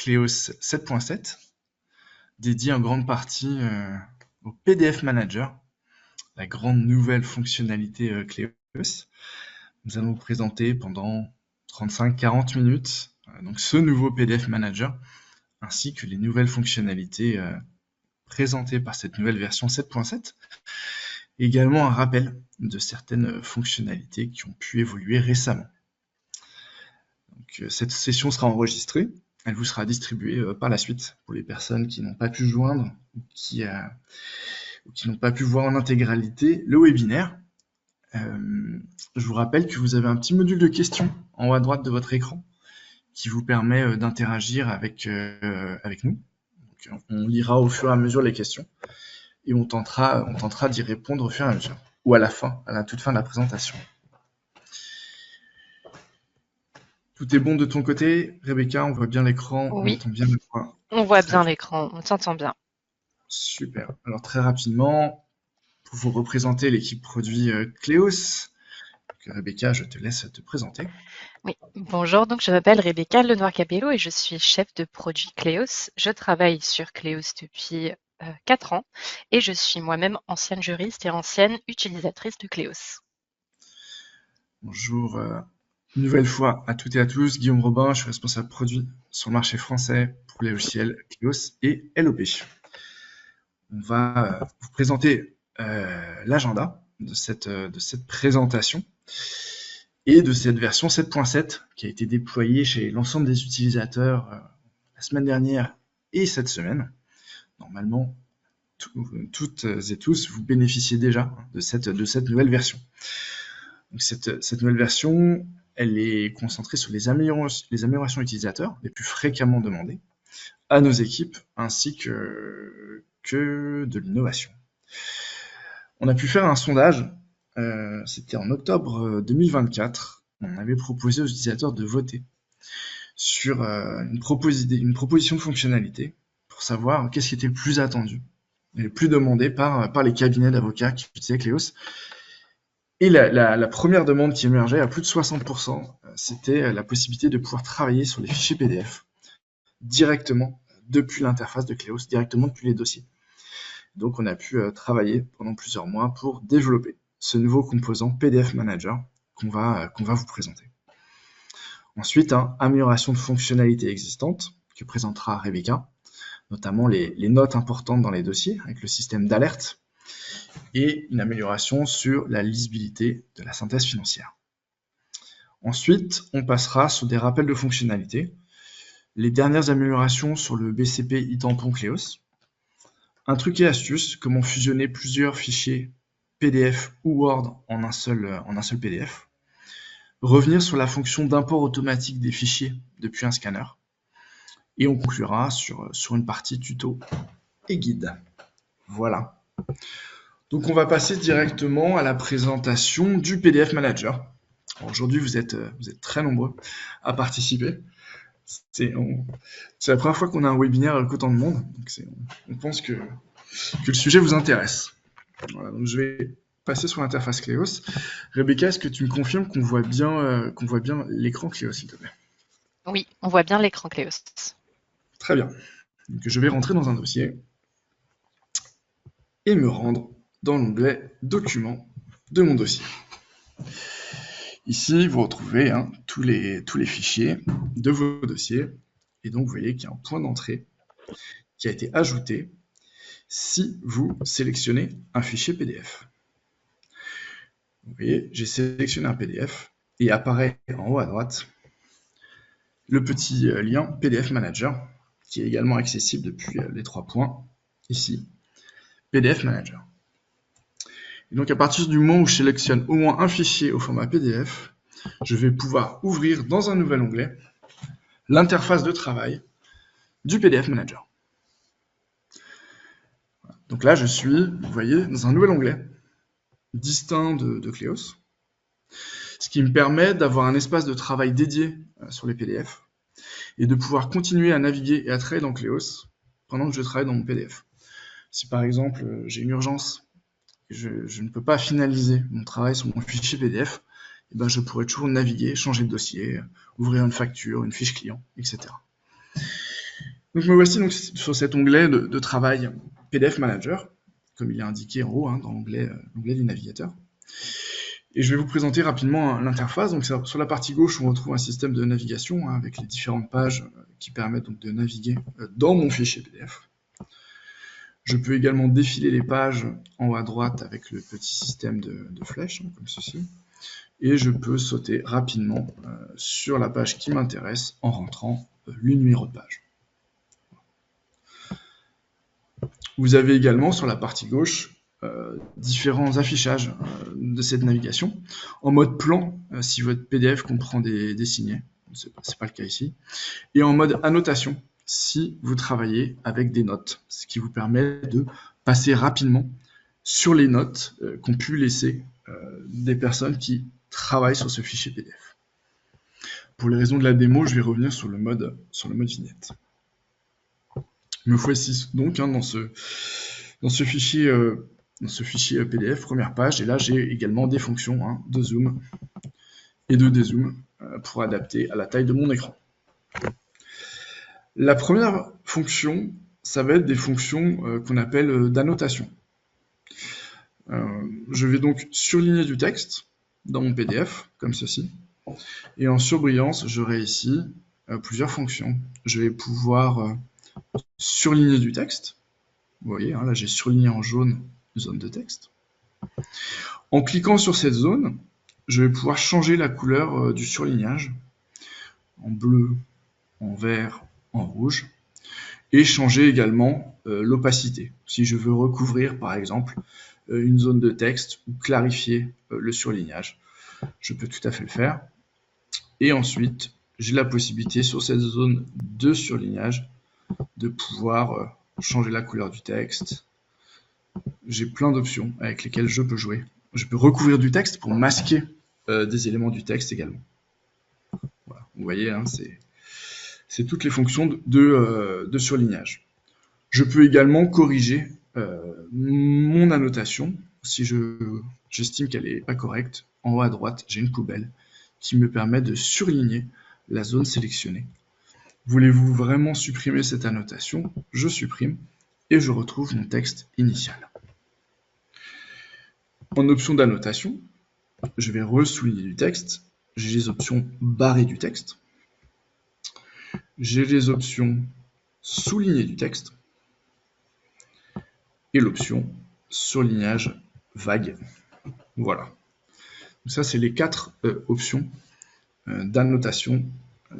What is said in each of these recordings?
Cleos 7.7, dédié en grande partie au PDF Manager, la grande nouvelle fonctionnalité Cleos. Nous allons vous présenter pendant 35-40 minutes donc ce nouveau PDF Manager, ainsi que les nouvelles fonctionnalités présentées par cette nouvelle version 7.7. Également un rappel de certaines fonctionnalités qui ont pu évoluer récemment. Donc, cette session sera enregistrée, elle vous sera distribuée par la suite pour les personnes qui n'ont pas pu joindre ou qui n'ont pas pu voir en intégralité le webinaire. Je vous rappelle que vous avez un petit module de questions en haut à droite de votre écran qui vous permet d'interagir avec nous. Donc, on lira au fur et à mesure les questions et on tentera d'y répondre au fur et à mesure, ou à la toute fin de la présentation. Tout est bon de ton côté, Rebecca? On voit bien l'écran, on Oui, entend bien le point. on voit Très bien bien. l'écran, on s'entend bien. Super. Alors très rapidement, pour vous représenter l'équipe produit Cleos, Rebecca, je te laisse te présenter. Oui, bonjour, donc je m'appelle Rebecca Lenoir-Capello et je suis chef de produit Cleos. Je travaille sur Cleos depuis 4 ans et je suis moi-même ancienne juriste et ancienne utilisatrice de Cleos. Bonjour une nouvelle fois à toutes et à tous, Guillaume Robin, je suis responsable produit sur le marché français pour les logiciels Cleos et LOP. On va vous présenter l'agenda de cette présentation et de cette version 7.7 qui a été déployée chez l'ensemble des utilisateurs la semaine dernière et cette semaine. Normalement, toutes et tous, vous bénéficiez déjà de cette nouvelle version. Donc cette nouvelle version, elle est concentrée sur les améliorations utilisateurs les plus fréquemment demandées à nos équipes, ainsi que de l'innovation. On a pu faire un sondage, c'était en octobre 2024, on avait proposé aux utilisateurs de voter sur une proposition de fonctionnalité pour savoir qu'est-ce qui était le plus attendu et le plus demandé par les cabinets d'avocats qui utilisaient Cleos. Et la première demande qui émergeait à plus de 60%, c'était la possibilité de pouvoir travailler sur les fichiers PDF directement depuis l'interface de Cleos, directement depuis les dossiers. Donc on a pu travailler pendant plusieurs mois pour développer ce nouveau composant PDF Manager qu'on va vous présenter. Ensuite, amélioration de fonctionnalités existantes que présentera Rebecca, notamment les notes importantes dans les dossiers avec le système d'alerte et une amélioration sur la lisibilité de la synthèse financière. Ensuite, on passera sur des rappels de fonctionnalités, les dernières améliorations sur le BCP e-tampon Cleos, un truc et astuce, comment fusionner plusieurs fichiers PDF ou Word en un seul PDF, revenir sur la fonction d'import automatique des fichiers depuis un scanner, et on conclura sur une partie tuto et guide. Voilà. Donc on va passer directement à la présentation du PDF Manager. Aujourd'hui, vous êtes très nombreux à participer. C'est la première fois qu'on a un webinaire avec autant de monde, donc on pense que le sujet vous intéresse. Voilà, donc je vais passer sur l'interface Cleos. Rebecca, est-ce que tu me confirmes qu'on voit bien l'écran Cleos, s'il te plaît? Oui, on voit bien l'écran Cleos. Très bien. Donc je vais rentrer dans un dossier et me rendre dans l'onglet Documents de mon dossier. Ici, vous retrouvez tous les fichiers de vos dossiers. Et donc, vous voyez qu'il y a un point d'entrée qui a été ajouté si vous sélectionnez un fichier PDF. Vous voyez, j'ai sélectionné un PDF et apparaît en haut à droite le petit lien PDF Manager qui est également accessible depuis les 3 points ici, PDF Manager. Et donc à partir du moment où je sélectionne au moins un fichier au format PDF, je vais pouvoir ouvrir dans un nouvel onglet l'interface de travail du PDF Manager. Donc là, je suis, vous voyez, dans un nouvel onglet distinct de Cleos, ce qui me permet d'avoir un espace de travail dédié sur les PDF et de pouvoir continuer à naviguer et à travailler dans Cleos pendant que je travaille dans mon PDF. Si par exemple j'ai une urgence et je ne peux pas finaliser mon travail sur mon fichier PDF, eh ben, je pourrais toujours naviguer, changer de dossier, ouvrir une facture, une fiche client, etc. Donc me voici donc sur cet onglet de travail PDF Manager, comme il est indiqué en haut hein, dans l'onglet du navigateur. Et je vais vous présenter rapidement l'interface. Donc sur la partie gauche, on retrouve un système de navigation hein, avec les différentes pages qui permettent donc de naviguer dans mon fichier PDF. Je peux également défiler les pages en haut à droite avec le petit système de flèches, hein, comme ceci. Et je peux sauter rapidement sur la page qui m'intéresse en rentrant le numéro de page. Vous avez également sur la partie gauche différents affichages de cette navigation en mode plan si votre PDF comprend des signets, c'est pas le cas ici, et en mode annotation si vous travaillez avec des notes, ce qui vous permet de passer rapidement sur les notes qu'ont pu laisser des personnes qui travaillent sur ce fichier PDF. Pour les raisons de la démo, je vais revenir sur le mode vignette. Me voici donc hein, dans ce fichier PDF, première page, et là j'ai également des fonctions hein, de zoom et de dézoom pour adapter à la taille de mon écran. La première fonction, ça va être des fonctions qu'on appelle d'annotation. Je vais donc surligner du texte dans mon PDF, comme ceci, et en surbrillance, j'aurai ici plusieurs fonctions. Je vais pouvoir surligner du texte. Vous voyez, hein, là j'ai surligné en jaune une zone de texte. En cliquant sur cette zone, je vais pouvoir changer la couleur du surlignage en bleu, en vert, en rouge, et changer également l'opacité. Si je veux recouvrir par exemple une zone de texte ou clarifier le surlignage, je peux tout à fait le faire. Et ensuite, j'ai la possibilité sur cette zone de surlignage de pouvoir changer la couleur du texte. J'ai plein d'options avec lesquelles je peux jouer. Je peux recouvrir du texte pour masquer des éléments du texte également. Voilà. Vous voyez, hein, c'est toutes les fonctions de surlignage. Je peux également corriger mon annotation si j'estime qu'elle n'est pas correcte. En haut à droite, j'ai une poubelle qui me permet de surligner la zone sélectionnée. Voulez-vous vraiment supprimer cette annotation? Je supprime et je retrouve mon texte initial. En option d'annotation, je vais re-souligner du texte. J'ai les options barrer du texte. J'ai les options souligner du texte. Et l'option surlignage vague. Voilà. Donc ça, c'est les 4 options d'annotation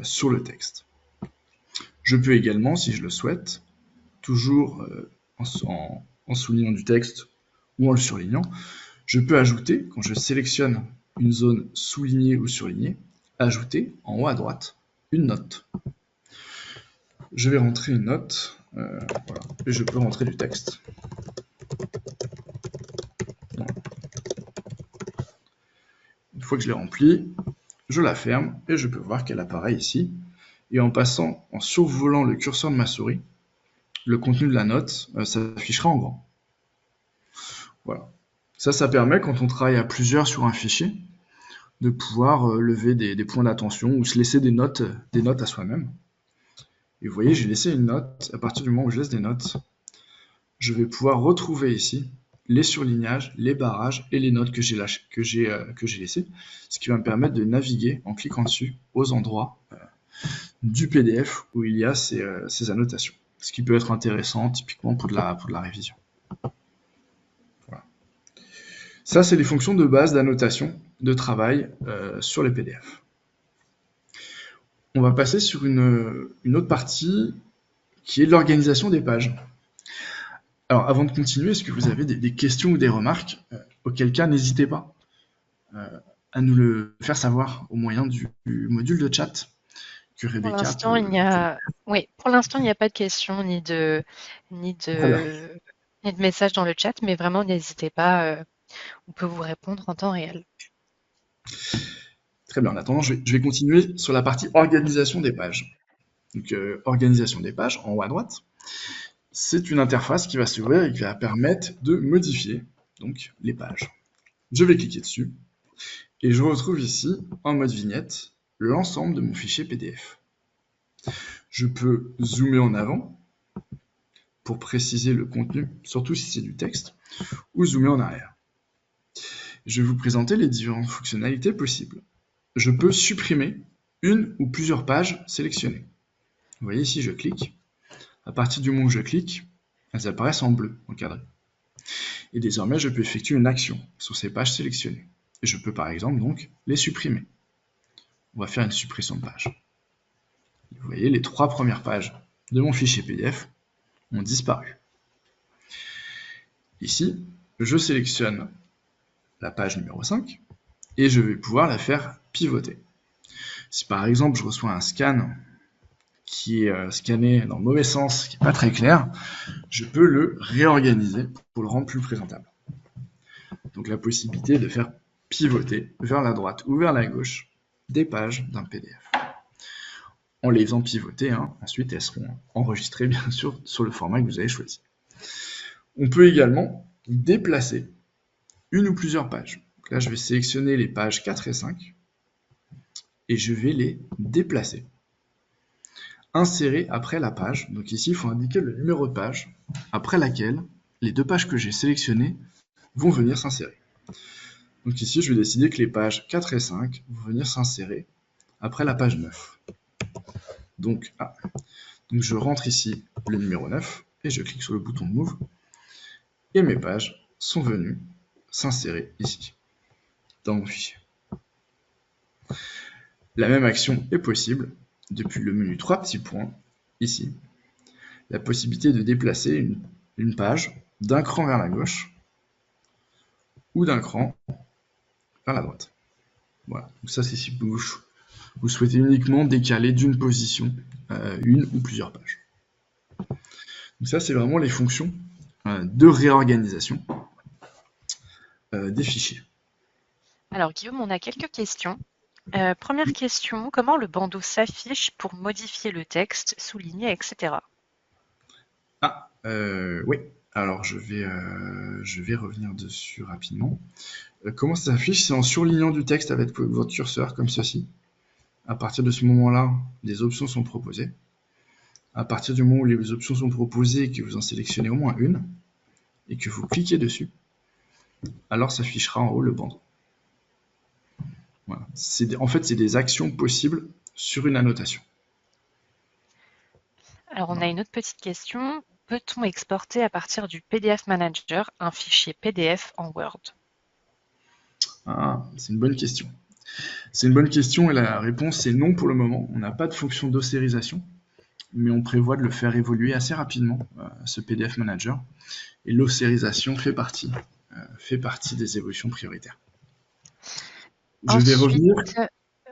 sur le texte. Je peux également, si je le souhaite, toujours en soulignant du texte ou en le surlignant, je peux ajouter, quand je sélectionne une zone soulignée ou surlignée, ajouter en haut à droite une note. Je vais rentrer une note, voilà, et je peux rentrer du texte. Voilà. Une fois que je l'ai remplie, je la ferme et je peux voir qu'elle apparaît ici. Et en survolant le curseur de ma souris, le contenu de la note s'affichera en grand. Voilà. Ça permet, quand on travaille à plusieurs sur un fichier, de pouvoir lever des points d'attention ou se laisser des notes à soi-même. Et vous voyez, j'ai laissé une note. À partir du moment où je laisse des notes, je vais pouvoir retrouver ici les surlignages, les barrages et les notes que j'ai laissées, ce qui va me permettre de naviguer en cliquant dessus aux endroits du PDF où il y a ces annotations. Ce qui peut être intéressant typiquement pour de la révision. Voilà. Ça, c'est les fonctions de base d'annotation de travail sur les PDF. On va passer sur une autre partie qui est l'organisation des pages. Alors, avant de continuer, est-ce que vous avez des questions ou des remarques? Auquel cas, n'hésitez pas à nous le faire savoir au moyen du module de chat que Rebecca Pour l'instant, il n'y a pas de questions ni de messages dans le chat, mais vraiment n'hésitez pas, on peut vous répondre en temps réel. Très bien. En attendant, je vais continuer sur la partie organisation des pages. Donc, organisation des pages, en haut à droite, c'est une interface qui va s'ouvrir et qui va permettre de modifier donc, les pages. Je vais cliquer dessus et je retrouve ici, en mode vignette, l'ensemble de mon fichier PDF. Je peux zoomer en avant pour préciser le contenu, surtout si c'est du texte, ou zoomer en arrière. Je vais vous présenter les différentes fonctionnalités possibles. Je peux supprimer une ou plusieurs pages sélectionnées. Vous voyez ici, je clique. À partir du moment où je clique, elles apparaissent en bleu, encadrées. Et désormais, je peux effectuer une action sur ces pages sélectionnées. Et je peux par exemple donc les supprimer. On va faire une suppression de page. Vous voyez, les 3 premières pages de mon fichier PDF ont disparu. Ici, je sélectionne la page numéro 5 et je vais pouvoir la faire pivoter. Si par exemple je reçois un scan qui est scanné dans le mauvais sens, qui n'est pas très clair, je peux le réorganiser pour le rendre plus présentable. Donc la possibilité de faire pivoter vers la droite ou vers la gauche des pages d'un PDF. En les faisant pivoter, ensuite elles seront enregistrées bien sûr sur le format que vous avez choisi. On peut également déplacer une ou plusieurs pages. Donc là je vais sélectionner les pages 4 et 5 et je vais les déplacer. Insérer après la page, donc ici il faut indiquer le numéro de page après laquelle les 2 pages que j'ai sélectionnées vont venir s'insérer. Donc ici je vais décider que les pages 4 et 5 vont venir s'insérer après la page 9. Donc je rentre ici le numéro 9 et je clique sur le bouton Move et mes pages sont venues s'insérer ici dans mon fichier. La même action est possible depuis le menu 3 petits points ici. La possibilité de déplacer une page d'un cran vers la gauche ou d'un cran vers la droite. Voilà, donc ça c'est si vous souhaitez uniquement décaler d'une position une ou plusieurs pages. Donc ça c'est vraiment les fonctions de réorganisation des fichiers. Alors Guillaume, on a quelques questions. Première question, comment le bandeau s'affiche pour modifier le texte, souligner, etc. Oui, alors je vais revenir dessus rapidement. Comment ça s'affiche? C'est en surlignant du texte avec votre curseur, comme ceci. À partir de ce moment-là, des options sont proposées. À partir du moment où les options sont proposées et que vous en sélectionnez au moins une, et que vous cliquez dessus, alors s'affichera en haut le bandeau. Voilà. En fait, c'est des actions possibles sur une annotation. Alors on a une autre petite question. Peut-on exporter à partir du PDF Manager un fichier PDF en Word? C'est une bonne question. C'est une bonne question et la réponse est non pour le moment. On n'a pas de fonction d'ossérisation, mais on prévoit de le faire évoluer assez rapidement, ce PDF Manager. Et l'ossérisation fait partie des évolutions prioritaires. Je vais revenir.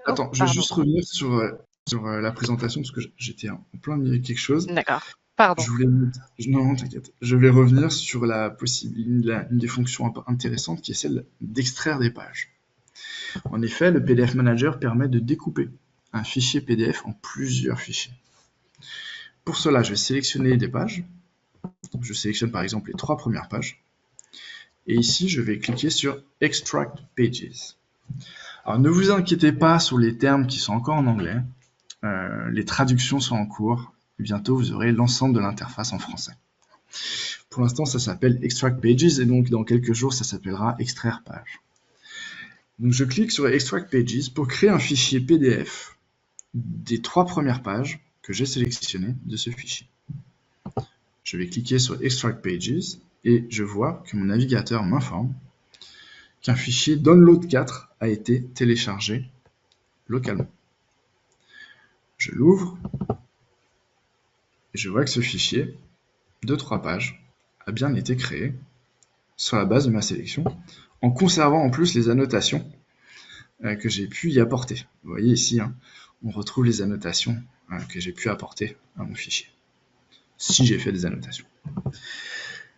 Attends, je vais juste revenir sur la présentation parce que j'étais en plein milieu de quelque chose. D'accord. Pardon. Non, t'inquiète. Je vais revenir sur une des fonctions intéressantes qui est celle d'extraire des pages. En effet, le PDF Manager permet de découper un fichier PDF en plusieurs fichiers. Pour cela, je vais sélectionner des pages. Je sélectionne par exemple les 3 premières pages. Et ici, je vais cliquer sur Extract Pages. Alors, ne vous inquiétez pas sur les termes qui sont encore en anglais. Les traductions sont en cours. Bientôt, vous aurez l'ensemble de l'interface en français. Pour l'instant, ça s'appelle Extract Pages et donc dans quelques jours, ça s'appellera Extraire page. Donc, je clique sur Extract Pages pour créer un fichier PDF des 3 premières pages que j'ai sélectionnées de ce fichier. Je vais cliquer sur Extract Pages et je vois que mon navigateur m'informe qu'un fichier Download 4 a été téléchargé localement. Je l'ouvre et je vois que ce fichier de 3 pages a bien été créé sur la base de ma sélection en conservant en plus les annotations que j'ai pu y apporter. Vous voyez ici, on retrouve les annotations que j'ai pu apporter à mon fichier, si j'ai fait des annotations.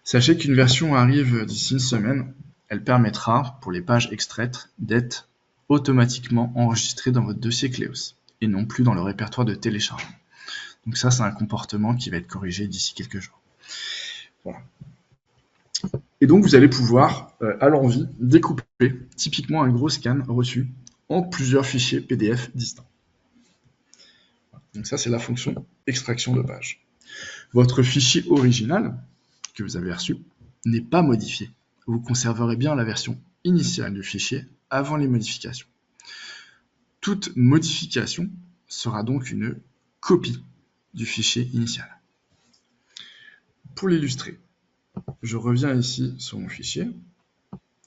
Sachez qu'une version arrive d'ici une semaine. Elle permettra, pour les pages extraites, d'être automatiquement enregistrées dans votre dossier Cleos et non plus dans le répertoire de téléchargement. Donc ça, c'est un comportement qui va être corrigé d'ici quelques jours. Voilà. Et donc, vous allez pouvoir, à l'envie, découper typiquement un gros scan reçu en plusieurs fichiers PDF distincts. Donc ça, c'est la fonction extraction de page. Votre fichier original que vous avez reçu n'est pas modifié. Vous conserverez bien la version initiale du fichier avant les modifications. Toute modification sera donc une copie du fichier initial. Pour l'illustrer, je reviens ici sur mon fichier,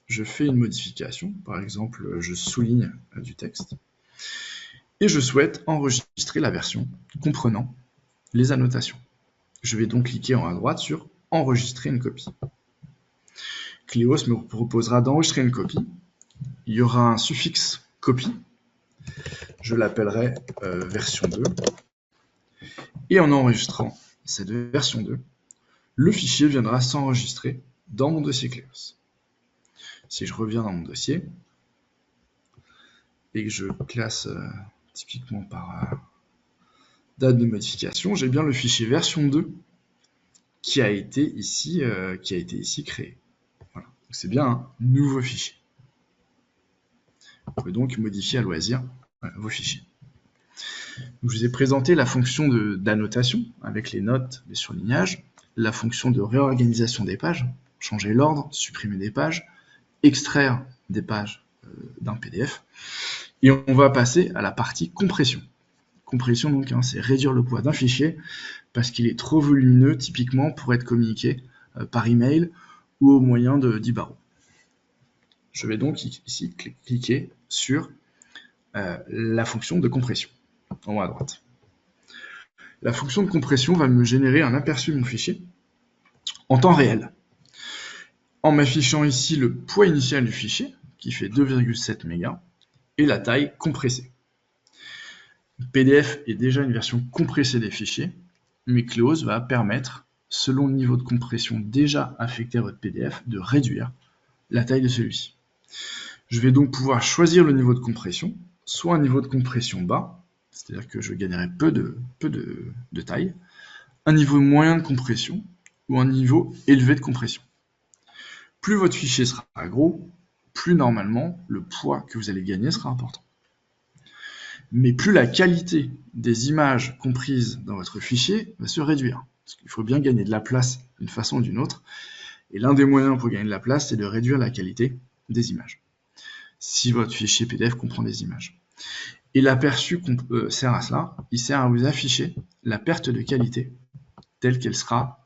je fais une modification, par exemple je souligne du texte, et je souhaite enregistrer la version comprenant les annotations. Je vais donc cliquer en haut à droite sur enregistrer une copie. Cléos me proposera d'enregistrer une copie. Il y aura un suffixe copie. Je l'appellerai version 2. Et en enregistrant cette version 2, le fichier viendra s'enregistrer dans mon dossier Cléos. Si je reviens dans mon dossier et que je classe typiquement par date de modification, j'ai bien le fichier version 2 qui a été ici créé. Voilà. C'est bien un nouveau fichier. Vous pouvez donc modifier à loisir vos fichiers. Je vous ai présenté la fonction d'annotation avec les notes, les surlignages, la fonction de réorganisation des pages, changer l'ordre, supprimer des pages, extraire des pages d'un PDF. Et on va passer à la partie compression. Compression, donc, c'est réduire le poids d'un fichier parce qu'il est trop volumineux, typiquement, pour être communiqué par email ou au moyen d'Ibaro. Je vais donc ici cliquer sur la fonction de compression, en haut à droite. La fonction de compression va me générer un aperçu de mon fichier en temps réel, en m'affichant ici le poids initial du fichier, qui fait 2,7 mégas, et la taille compressée. PDF est déjà une version compressée des fichiers, mais Cléos va permettre, selon le niveau de compression déjà affecté à votre PDF, de réduire la taille de celui-ci. Je vais donc pouvoir choisir le niveau de compression, soit un niveau de compression bas, c'est-à-dire que je gagnerai peu de taille, un niveau moyen de compression ou un niveau élevé de compression. Plus votre fichier sera gros, plus normalement le poids que vous allez gagner sera important. Mais plus la qualité des images comprises dans votre fichier va se réduire. Parce qu'il faut bien gagner de la place d'une façon ou d'une autre. Et l'un des moyens pour gagner de la place, c'est de réduire la qualité des images. Si votre fichier PDF comprend des images. Et l'aperçu sert à cela, il sert à vous afficher la perte de qualité telle qu'elle sera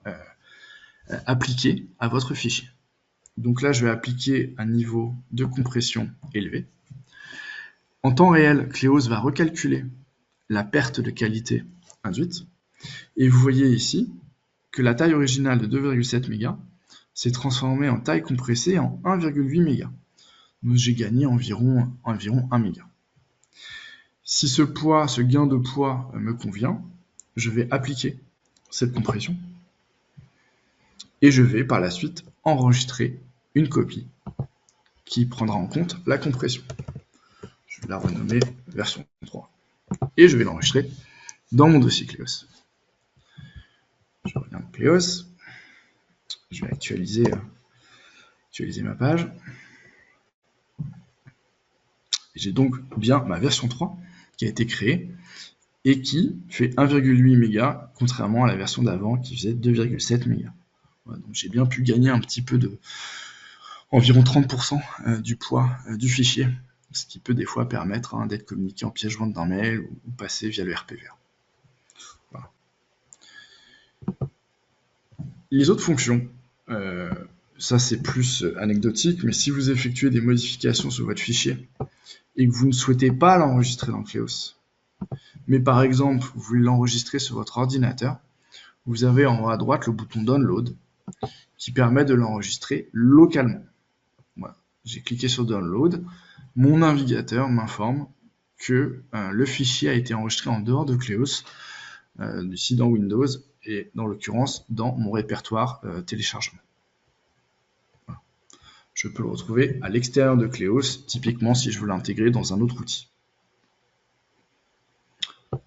appliquée à votre fichier. Donc là, je vais appliquer un niveau de compression élevé. En temps réel, Cléos va recalculer la perte de qualité induite. Et vous voyez ici que la taille originale de 2,7 mégas s'est transformée en taille compressée en 1,8 mégas. Donc j'ai gagné environ 1 méga. Si ce gain de poids me convient, je vais appliquer cette compression et je vais par la suite enregistrer une copie qui prendra en compte la compression. Je vais la renommer version 3 et je vais l'enregistrer dans mon dossier Cléos. Je reviens dans Cléos, je vais actualiser ma page. J'ai donc bien ma version 3 qui a été créée et qui fait 1,8 mégas, contrairement à la version d'avant qui faisait 2,7 mégas. Voilà, donc j'ai bien pu gagner un petit peu environ 30% du poids du fichier, ce qui peut des fois permettre d'être communiqué en pièce jointe d'un mail ou passer via le RPVA. Voilà. Les autres fonctions, ça c'est plus anecdotique, mais si vous effectuez des modifications sur votre fichier et que vous ne souhaitez pas l'enregistrer dans Cléos, mais par exemple vous voulez l'enregistrer sur votre ordinateur, vous avez en haut à droite le bouton Download qui permet de l'enregistrer localement. Voilà. J'ai cliqué sur Download, mon navigateur m'informe que le fichier a été enregistré en dehors de Cléos, ici dans Windows, et dans l'occurrence dans mon répertoire téléchargement. Voilà. Je peux le retrouver à l'extérieur de Cléos, typiquement si je veux l'intégrer dans un autre outil.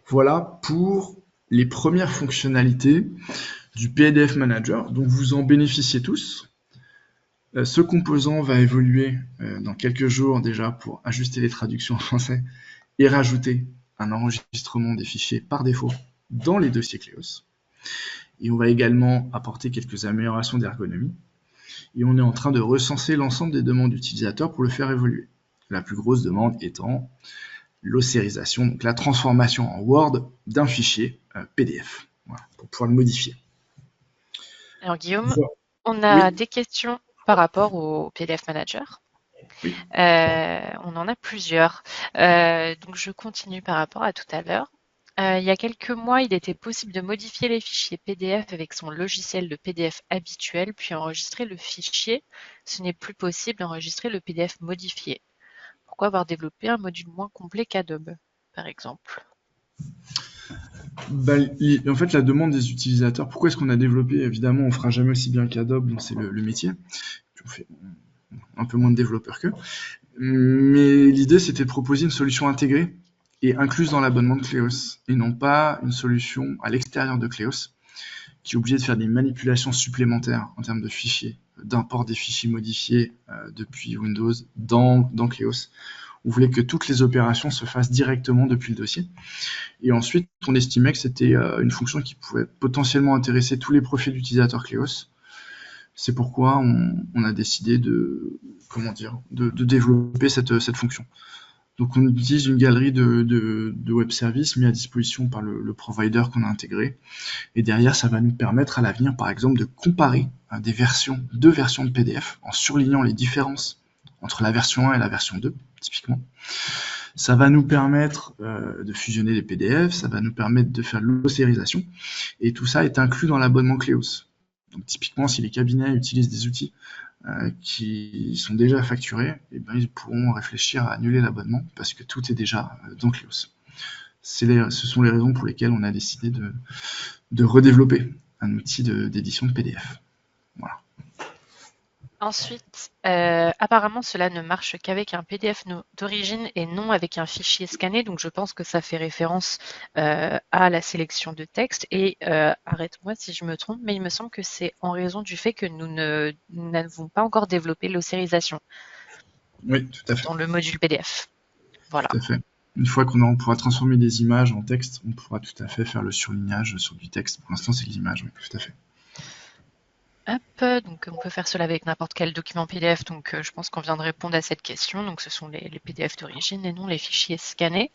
Voilà pour les premières fonctionnalités du PDF Manager, donc vous en bénéficiez tous. Ce composant va évoluer dans quelques jours déjà pour ajuster les traductions en français et rajouter un enregistrement des fichiers par défaut dans les dossiers Cleos. Et on va également apporter quelques améliorations d'ergonomie. Et on est en train de recenser l'ensemble des demandes utilisateurs pour le faire évoluer. La plus grosse demande étant l'ossérisation, donc la transformation en Word d'un fichier PDF, voilà, pour pouvoir le modifier. Alors Guillaume, Voilà. on a Oui. des questions par rapport au PDF Manager. Oui. On en a plusieurs. Donc je continue par rapport à tout à l'heure. Il y a quelques mois, il était possible de modifier les fichiers PDF avec son logiciel de PDF habituel, puis enregistrer le fichier. Ce n'est plus possible d'enregistrer le PDF modifié. Pourquoi avoir développé un module moins complet qu'Adobe, par exemple? En fait, la demande des utilisateurs, pourquoi est-ce qu'on a développé? Évidemment, on fera jamais aussi bien qu'Adobe, donc c'est le métier. Puis on fait un peu moins de développeurs qu'eux. Mais l'idée, c'était de proposer une solution intégrée et incluse dans l'abonnement de Cleos, et non pas une solution à l'extérieur de Cleos, qui est obligé de faire des manipulations supplémentaires en termes de fichiers, d'import des fichiers modifiés depuis Windows dans Cleos. On voulait que toutes les opérations se fassent directement depuis le dossier. Et ensuite, on estimait que c'était une fonction qui pouvait potentiellement intéresser tous les profils d'utilisateurs Cleos. C'est pourquoi on a décidé de développer cette fonction. Donc on utilise une galerie de web services mis à disposition par le provider qu'on a intégré. Et derrière, ça va nous permettre à l'avenir, par exemple, de comparer deux versions de PDF en surlignant les différences entre la version 1 et la version 2, typiquement. Ça va nous permettre de fusionner les PDF, ça va nous permettre de faire de l'ossérisation, et tout ça est inclus dans l'abonnement Cleos. Donc typiquement, si les cabinets utilisent des outils qui sont déjà facturés, eh ben, ils pourront réfléchir à annuler l'abonnement parce que tout est déjà dans Cleos. Ce sont les raisons pour lesquelles on a décidé de redévelopper un outil d'édition de PDF. Voilà. Ensuite, apparemment, cela ne marche qu'avec un PDF d'origine et non avec un fichier scanné. Donc, je pense que ça fait référence à la sélection de texte. Et arrête-moi si je me trompe, mais il me semble que c'est en raison du fait que nous n'avons pas encore développé l'ossérisation. Oui, tout à fait. Dans le module PDF. Voilà. Tout à fait. Une fois qu'on pourra transformer des images en texte, on pourra tout à fait faire le surlignage sur du texte. Pour l'instant, c'est de l'image, oui, tout à fait. Hop, donc on peut faire cela avec n'importe quel document PDF, donc je pense qu'on vient de répondre à cette question. Donc ce sont les PDF d'origine et non les fichiers scannés.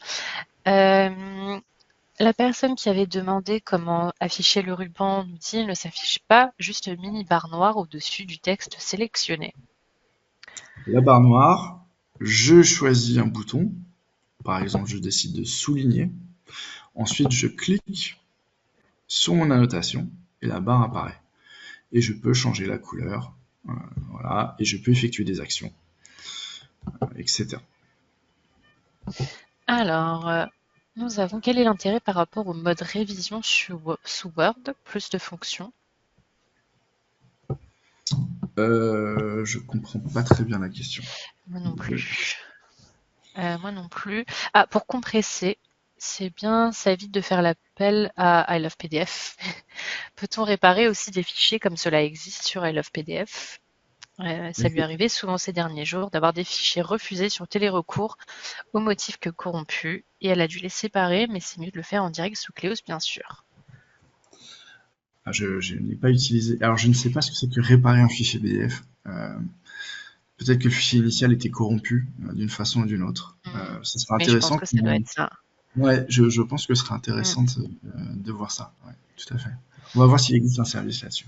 La personne qui avait demandé comment afficher le ruban nous dit il ne s'affiche pas, juste une mini barre noire au-dessus du texte sélectionné. La barre noire, je choisis un bouton. Par exemple, je décide de souligner. Ensuite, je clique sur mon annotation et la barre apparaît. Et je peux changer la couleur, voilà, et je peux effectuer des actions, etc. Alors, nous avons quel est l'intérêt par rapport au mode révision sous Word, plus de fonctions? Je comprends pas très bien la question. Moi non plus. Moi non plus. Ah, pour compresser, c'est bien, ça évite de faire l'appel à I Love PDF. Peut-on réparer aussi des fichiers comme cela existe sur I Love PDF? Ça lui arrivait souvent ces derniers jours d'avoir des fichiers refusés sur télérecours au motif que corrompus, et elle a dû les séparer, mais c'est mieux de le faire en direct sous Cleos, bien sûr. Je n'ai pas utilisé. Alors, je ne sais pas ce que c'est que réparer un fichier PDF. Peut-être que le fichier initial était corrompu d'une façon ou d'une autre. Ça sera Mais je pense intéressant. que ça doit être ça. Ouais, je pense que ce sera intéressant de voir ça. Ouais, tout à fait. On va voir s'il existe un service là-dessus.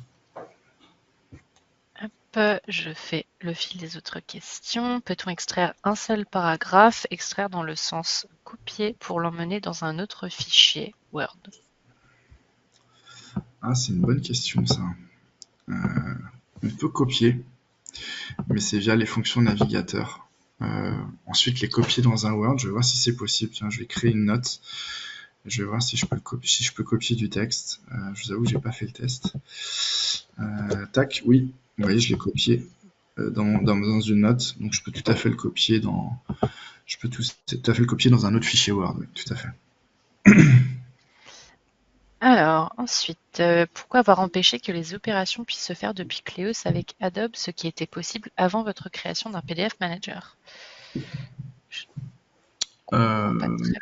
Hop, je fais le fil des autres questions. Peut-on extraire un seul paragraphe, extraire dans le sens copier pour l'emmener dans un autre fichier Word? Ah, c'est une bonne question, ça. On peut copier, mais c'est via les fonctions navigateur. Ensuite, les copier dans un Word, je vais voir si c'est possible. Tiens, je vais créer une note. Je vais voir si je peux copier du texte. Je vous avoue que j'ai pas fait le test. Tac, oui. Vous voyez, je l'ai copié dans une note. Donc, je peux tout à fait le copier dans un autre fichier Word. Oui, tout à fait. Alors, ensuite, pourquoi avoir empêché que les opérations puissent se faire depuis Cleos avec Adobe, ce qui était possible avant votre création d'un PDF Manager? Je comprends pas très bien.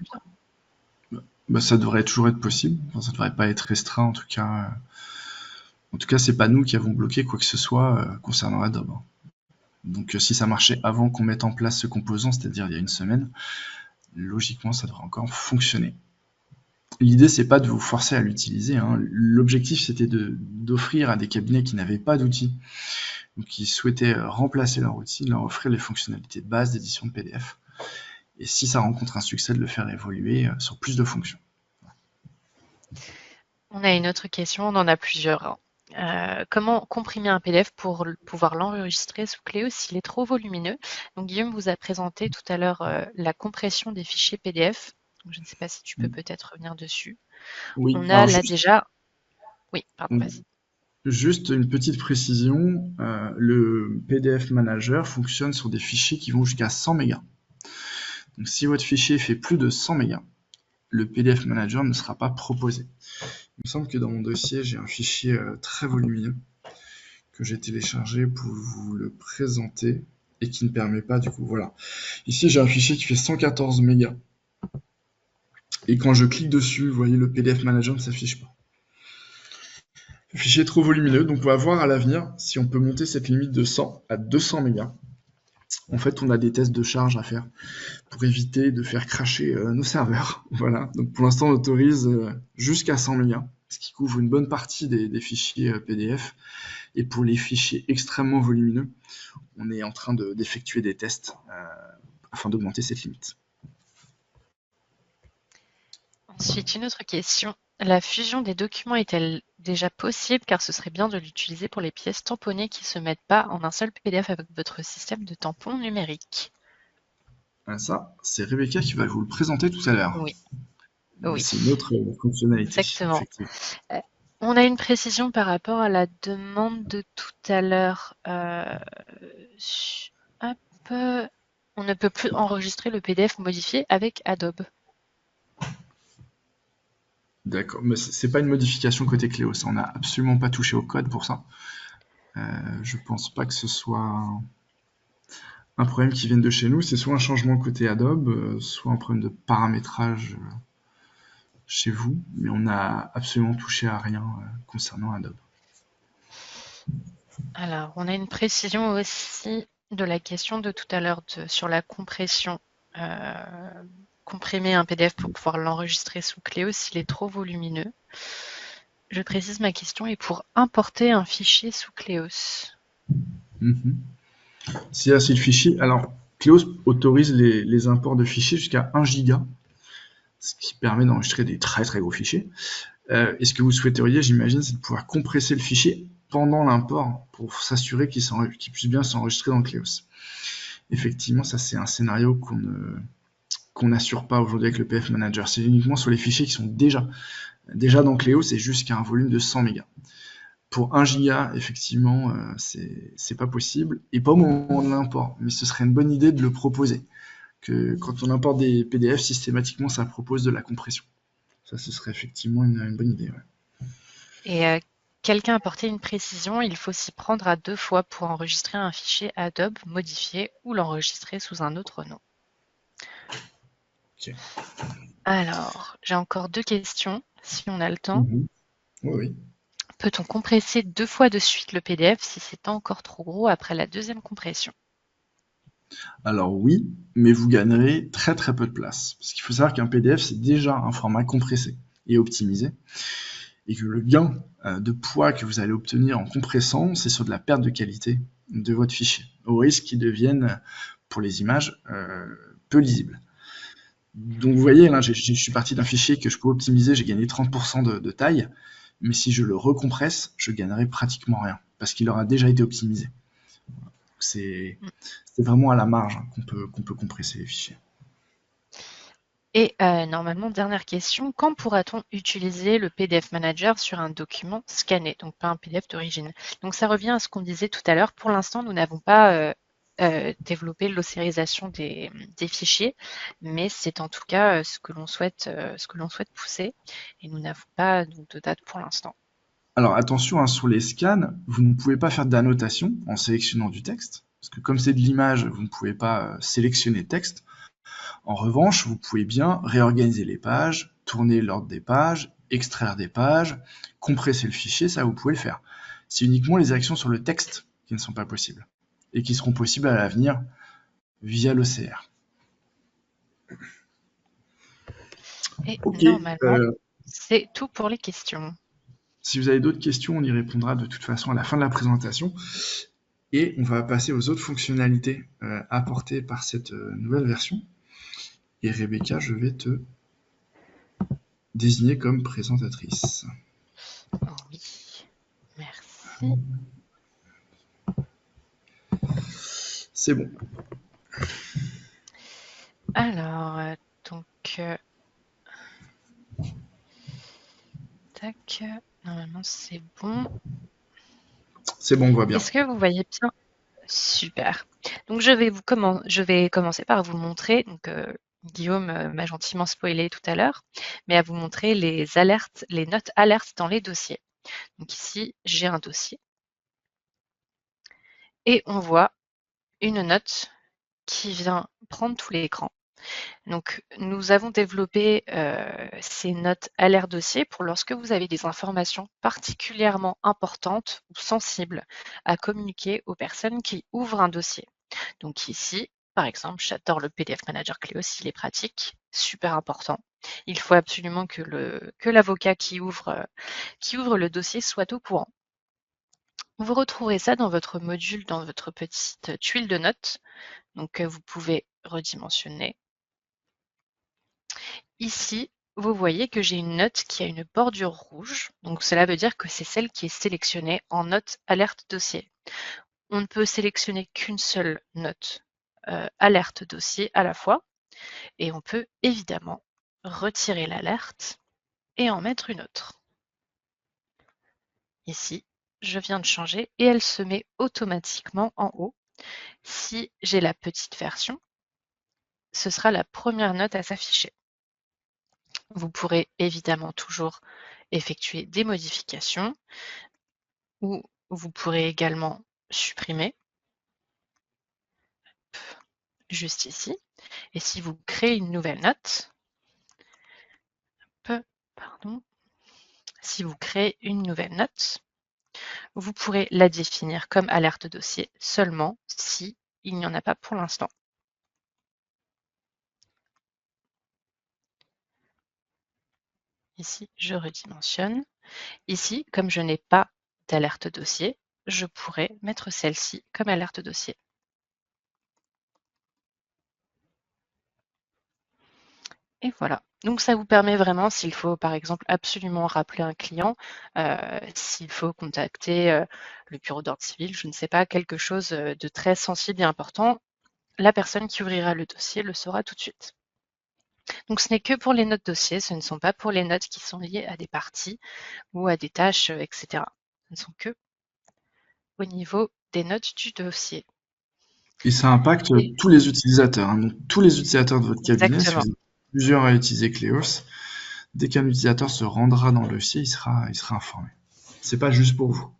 Bah, ça devrait toujours être possible. Enfin, ça devrait pas être restreint, en tout cas. En tout cas, c'est pas nous qui avons bloqué quoi que ce soit concernant Adobe, hein. Donc, si ça marchait avant qu'on mette en place ce composant, c'est-à-dire il y a une semaine, logiquement, ça devrait encore fonctionner. L'idée, c'est pas de vous forcer à l'utiliser, hein. L'objectif, c'était d'offrir à des cabinets qui n'avaient pas d'outils, donc qui souhaitaient remplacer leur outil, de leur offrir les fonctionnalités de base d'édition de PDF. Et si ça rencontre un succès, de le faire évoluer sur plus de fonctions. On a une autre question, on en a plusieurs, hein. Comment comprimer un PDF pour pouvoir l'enregistrer sous Cléo s'il est trop volumineux? Donc Guillaume vous a présenté tout à l'heure la compression des fichiers PDF. Donc, je ne sais pas si tu peux peut-être revenir dessus. Oui, On a alors là déjà... Oui, pardon, vas-y. juste une petite précision, le PDF Manager fonctionne sur des fichiers qui vont jusqu'à 100 mégas. Donc si votre fichier fait plus de 100 mégas, le PDF Manager ne sera pas proposé. Il me semble que dans mon dossier, j'ai un fichier très volumineux que j'ai téléchargé pour vous le présenter et qui ne permet pas du coup, voilà. Ici, j'ai un fichier qui fait 114 mégas. Et quand je clique dessus, vous voyez, le PDF Manager ne s'affiche pas. Le fichier est trop volumineux, donc on va voir à l'avenir si on peut monter cette limite de 100 à 200 mégas. En fait, on a des tests de charge à faire pour éviter de faire cracher nos serveurs. Voilà. Donc pour l'instant, on autorise jusqu'à 100 mégas, ce qui couvre une bonne partie des fichiers PDF. Et pour les fichiers extrêmement volumineux, on est en train d'effectuer des tests afin d'augmenter cette limite. Ensuite, une autre question. La fusion des documents est-elle déjà possible car ce serait bien de l'utiliser pour les pièces tamponnées qui ne se mettent pas en un seul PDF avec votre système de tampon numérique? Ça, c'est Rebecca qui va vous le présenter tout à l'heure. Oui, oui, C'est une autre fonctionnalité, exactement. effectivement. On a une précision par rapport à la demande de tout à l'heure. Hop, on ne peut plus enregistrer le PDF modifié avec Adobe. D'accord, mais c'est pas une modification côté Cléo, ça, on n'a absolument pas touché au code pour ça. Je pense pas que ce soit un problème qui vienne de chez nous, c'est soit un changement côté Adobe, soit un problème de paramétrage chez vous, mais on n'a absolument touché à rien concernant Adobe. Alors, on a une précision aussi de la question de tout à l'heure sur la compression. Comprimer un PDF pour pouvoir l'enregistrer sous Cléo s'il est trop volumineux. Je précise, ma question est pour importer un fichier sous Cléos. Si là, c'est le fichier, alors Cléos autorise les imports de fichiers jusqu'à 1 giga, ce qui permet d'enregistrer des très très gros fichiers. Et ce que vous souhaiteriez, j'imagine, c'est de pouvoir compresser le fichier pendant l'import pour s'assurer qu'il puisse bien s'enregistrer dans Cléos. Effectivement, ça c'est un scénario qu'on n'assure pas aujourd'hui avec le PDF Manager. C'est uniquement sur les fichiers qui sont déjà dans Cléos, c'est jusqu'à un volume de 100 mégas. Pour 1 giga, effectivement, c'est pas possible, et pas au moment de l'import, mais ce serait une bonne idée de le proposer. Que quand on importe des PDF, systématiquement, ça propose de la compression. Ça, ce serait effectivement une bonne idée. Ouais. Et quelqu'un a apporté une précision, il faut s'y prendre à 2 fois pour enregistrer un fichier Adobe modifié ou l'enregistrer sous un autre nom. Okay. Alors, j'ai encore 2 questions, si on a le temps. Oui. Peut-on compresser 2 fois de suite le PDF si c'est encore trop gros après la deuxième compression? Alors oui, mais vous gagnerez très très peu de place. Parce qu'il faut savoir qu'un PDF, c'est déjà un format compressé et optimisé. Et que le gain de poids que vous allez obtenir en compressant, c'est sur de la perte de qualité de votre fichier, au risque qu'il devienne, pour les images, peu lisibles. Donc vous voyez, là, je suis parti d'un fichier que je peux optimiser, j'ai gagné 30% de taille, mais si je le recompresse, je gagnerai pratiquement rien, parce qu'il aura déjà été optimisé. C'est vraiment à la marge qu'on peut compresser les fichiers. Et normalement, dernière question, quand pourra-t-on utiliser le PDF Manager sur un document scanné, donc pas un PDF d'origine? Donc ça revient à ce qu'on disait tout à l'heure. Pour l'instant, nous n'avons pas développé l'ossérisation des fichiers, mais c'est en tout cas ce que l'on souhaite pousser, et nous n'avons pas donc, de date pour l'instant. Alors attention, hein, sur les scans, vous ne pouvez pas faire d'annotation en sélectionnant du texte, parce que comme c'est de l'image, vous ne pouvez pas sélectionner le texte. En revanche, vous pouvez bien réorganiser les pages, tourner l'ordre des pages, extraire des pages, compresser le fichier, ça vous pouvez le faire. C'est uniquement les actions sur le texte qui ne sont pas possibles et qui seront possibles à l'avenir via l'OCR. Et Ok, normalement, c'est tout pour les questions. si vous avez d'autres questions, on y répondra de toute façon à la fin de la présentation. Et on va passer aux autres fonctionnalités apportées par cette nouvelle version. Et Rebecca, je vais te désigner comme présentatrice. Oh oui, merci. C'est bon. Alors, donc, tac, normalement c'est bon. C'est bon, on voit bien. Est-ce que vous voyez bien? Super. Donc je vais commencer par vous montrer, donc Guillaume m'a gentiment spoilé tout à l'heure, mais à vous montrer les alertes, les notes alertes dans les dossiers. Donc ici, j'ai un dossier et on voit une note qui vient prendre tout l'écran. Donc nous avons développé ces notes alertes dossier pour lorsque vous avez des informations particulièrement importantes ou sensibles à communiquer aux personnes qui ouvrent un dossier. Donc ici, par exemple, j'adore le PDF Manager Cléos, il est pratique, super important. Il faut absolument que l'avocat qui ouvre le dossier soit au courant. Vous retrouverez ça dans votre module, dans votre petite tuile de notes. Donc vous pouvez redimensionner. Ici, vous voyez que j'ai une note qui a une bordure rouge. Donc cela veut dire que c'est celle qui est sélectionnée en note alerte dossier. On ne peut sélectionner qu'une seule note alerte dossier à la fois. Et on peut évidemment retirer l'alerte et en mettre une autre. Ici, je viens de changer et elle se met automatiquement en haut. Si j'ai la petite version, ce sera la première note à s'afficher. Vous pourrez évidemment toujours effectuer des modifications ou vous pourrez également supprimer juste ici. Et si vous créez une nouvelle note, si vous créez une nouvelle note, vous pourrez la définir comme alerte dossier seulement si il n'y en a pas pour l'instant. Ici, je redimensionne. Ici, comme je n'ai pas d'alerte dossier, je pourrais mettre celle-ci comme alerte dossier. Et voilà. Donc ça vous permet vraiment, s'il faut par exemple absolument rappeler un client, s'il faut contacter le bureau d'ordre civil, je ne sais pas, quelque chose de très sensible et important, la personne qui ouvrira le dossier le saura tout de suite. Donc ce n'est que pour les notes dossiers, ce ne sont pas pour les notes qui sont liées à des parties ou à des tâches, etc. Ce ne sont que au niveau des notes du dossier. Et ça impacte Et tous les utilisateurs. Donc, tous les utilisateurs de votre cabinet, si exactement. vous êtes plusieurs à utiliser Cleos, dès qu'un utilisateur se rendra dans le dossier, il sera informé. C'est pas juste pour vous.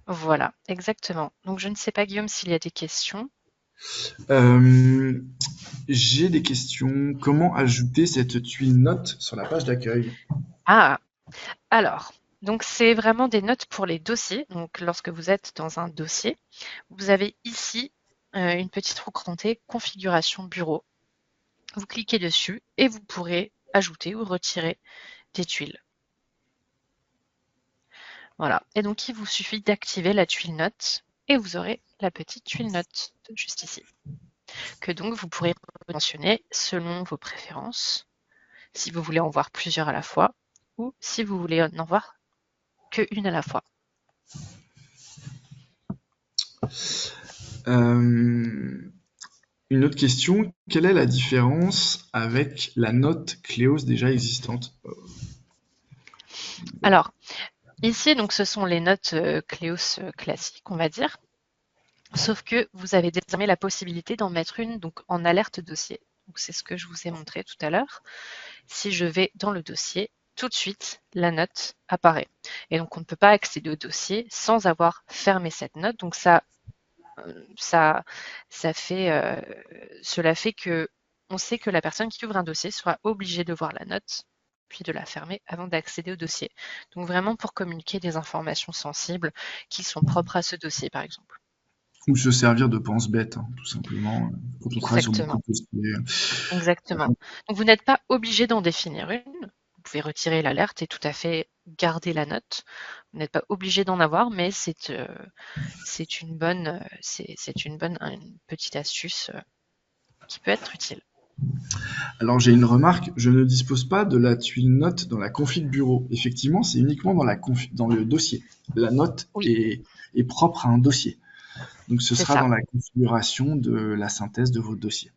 Voilà, exactement. Donc je ne sais pas, Guillaume, s'il y a des questions. Euh, j'ai des questions. Comment ajouter cette tuile note sur la page d'accueil? Ah, alors, donc c'est vraiment des notes pour les dossiers. Donc lorsque vous êtes dans un dossier, vous avez ici une petite roue crantée configuration bureau. Vous cliquez dessus et vous pourrez ajouter ou retirer des tuiles. Voilà. Et donc il vous suffit d'activer la tuile note et vous aurez la petite tuile note juste ici, que donc vous pourrez mentionner selon vos préférences, si vous voulez en voir plusieurs à la fois ou si vous voulez n'en voir qu'une à la fois. Euh, une autre question, quelle est la différence avec la note Cleos déjà existante? Alors, ici, donc, ce sont les notes Cleos classiques, on va dire. Sauf que vous avez désormais la possibilité d'en mettre une donc, en alerte dossier. Donc, c'est ce que je vous ai montré tout à l'heure. Si je vais dans le dossier, tout de suite, la note apparaît. Et donc, on ne peut pas accéder au dossier sans avoir fermé cette note. Donc, ça ça, cela fait que on sait que la personne qui ouvre un dossier sera obligée de voir la note, puis de la fermer avant d'accéder au dossier. Donc vraiment pour communiquer des informations sensibles qui sont propres à ce dossier, par exemple. Ou se servir de pense-bête, hein, tout simplement, quand on travaille sur beaucoup Exactement, de dossiers. exactement. Donc vous n'êtes pas obligé d'en définir une. Vous pouvez retirer l'alerte et tout à fait garder la note. Vous n'êtes pas obligé d'en avoir, mais c'est une petite astuce qui peut être utile. Alors j'ai une remarque, je ne dispose pas de la tuile note dans la config bureau. Effectivement, c'est uniquement dans le dossier. La note Oui, est propre à un dossier. Donc ce c'est sera dans ça, la configuration de la synthèse de votre dossier.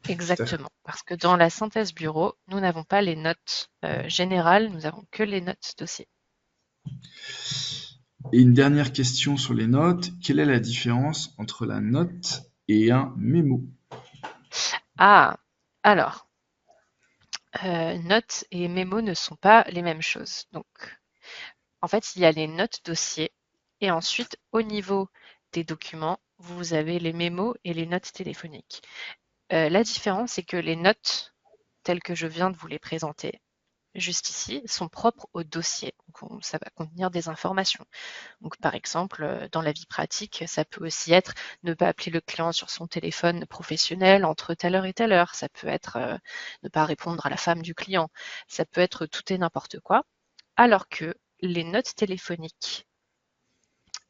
Tout à fait. exactement. Parce que dans la synthèse bureau, nous n'avons pas les notes générales, nous avons que les notes dossier. Et une dernière question sur les notes. Quelle est la différence entre la note et un mémo? Ah, alors, notes et mémo ne sont pas les mêmes choses. Donc, en fait, il y a les notes dossier et ensuite, au niveau des documents, vous avez les mémos et les notes téléphoniques. La différence, c'est que les notes, telles que je viens de vous les présenter, juste ici, sont propres au dossier. Donc, ça va contenir des informations. Donc, par exemple, dans la vie pratique, ça peut aussi être ne pas appeler le client sur son téléphone professionnel entre telle heure et telle heure. Ça peut être ne pas répondre à la femme du client. Ça peut être tout et n'importe quoi. Alors que les notes téléphoniques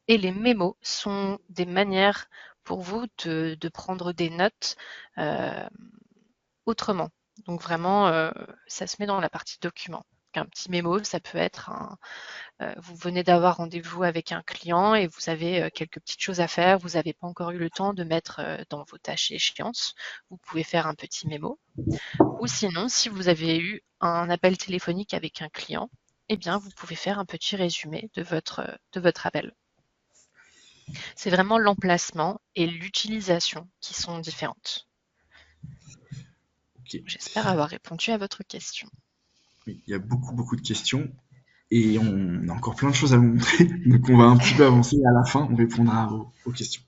et les mémos sont des manières pour vous de prendre des notes euh, autrement. Donc vraiment, ça se met dans la partie document. Un petit mémo, ça peut être vous venez d'avoir rendez-vous avec un client et vous avez quelques petites choses à faire, vous n'avez pas encore eu le temps de mettre dans vos tâches et échéances, vous pouvez faire un petit mémo. Ou sinon, si vous avez eu un appel téléphonique avec un client, eh bien, vous pouvez faire un petit résumé de votre appel. C'est vraiment l'emplacement et l'utilisation qui sont différentes. Ok. J'espère avoir répondu à votre question. Oui, il y a beaucoup de questions et on a encore plein de choses à vous montrer. Donc on va un petit peu avancer et à la fin, on répondra aux questions.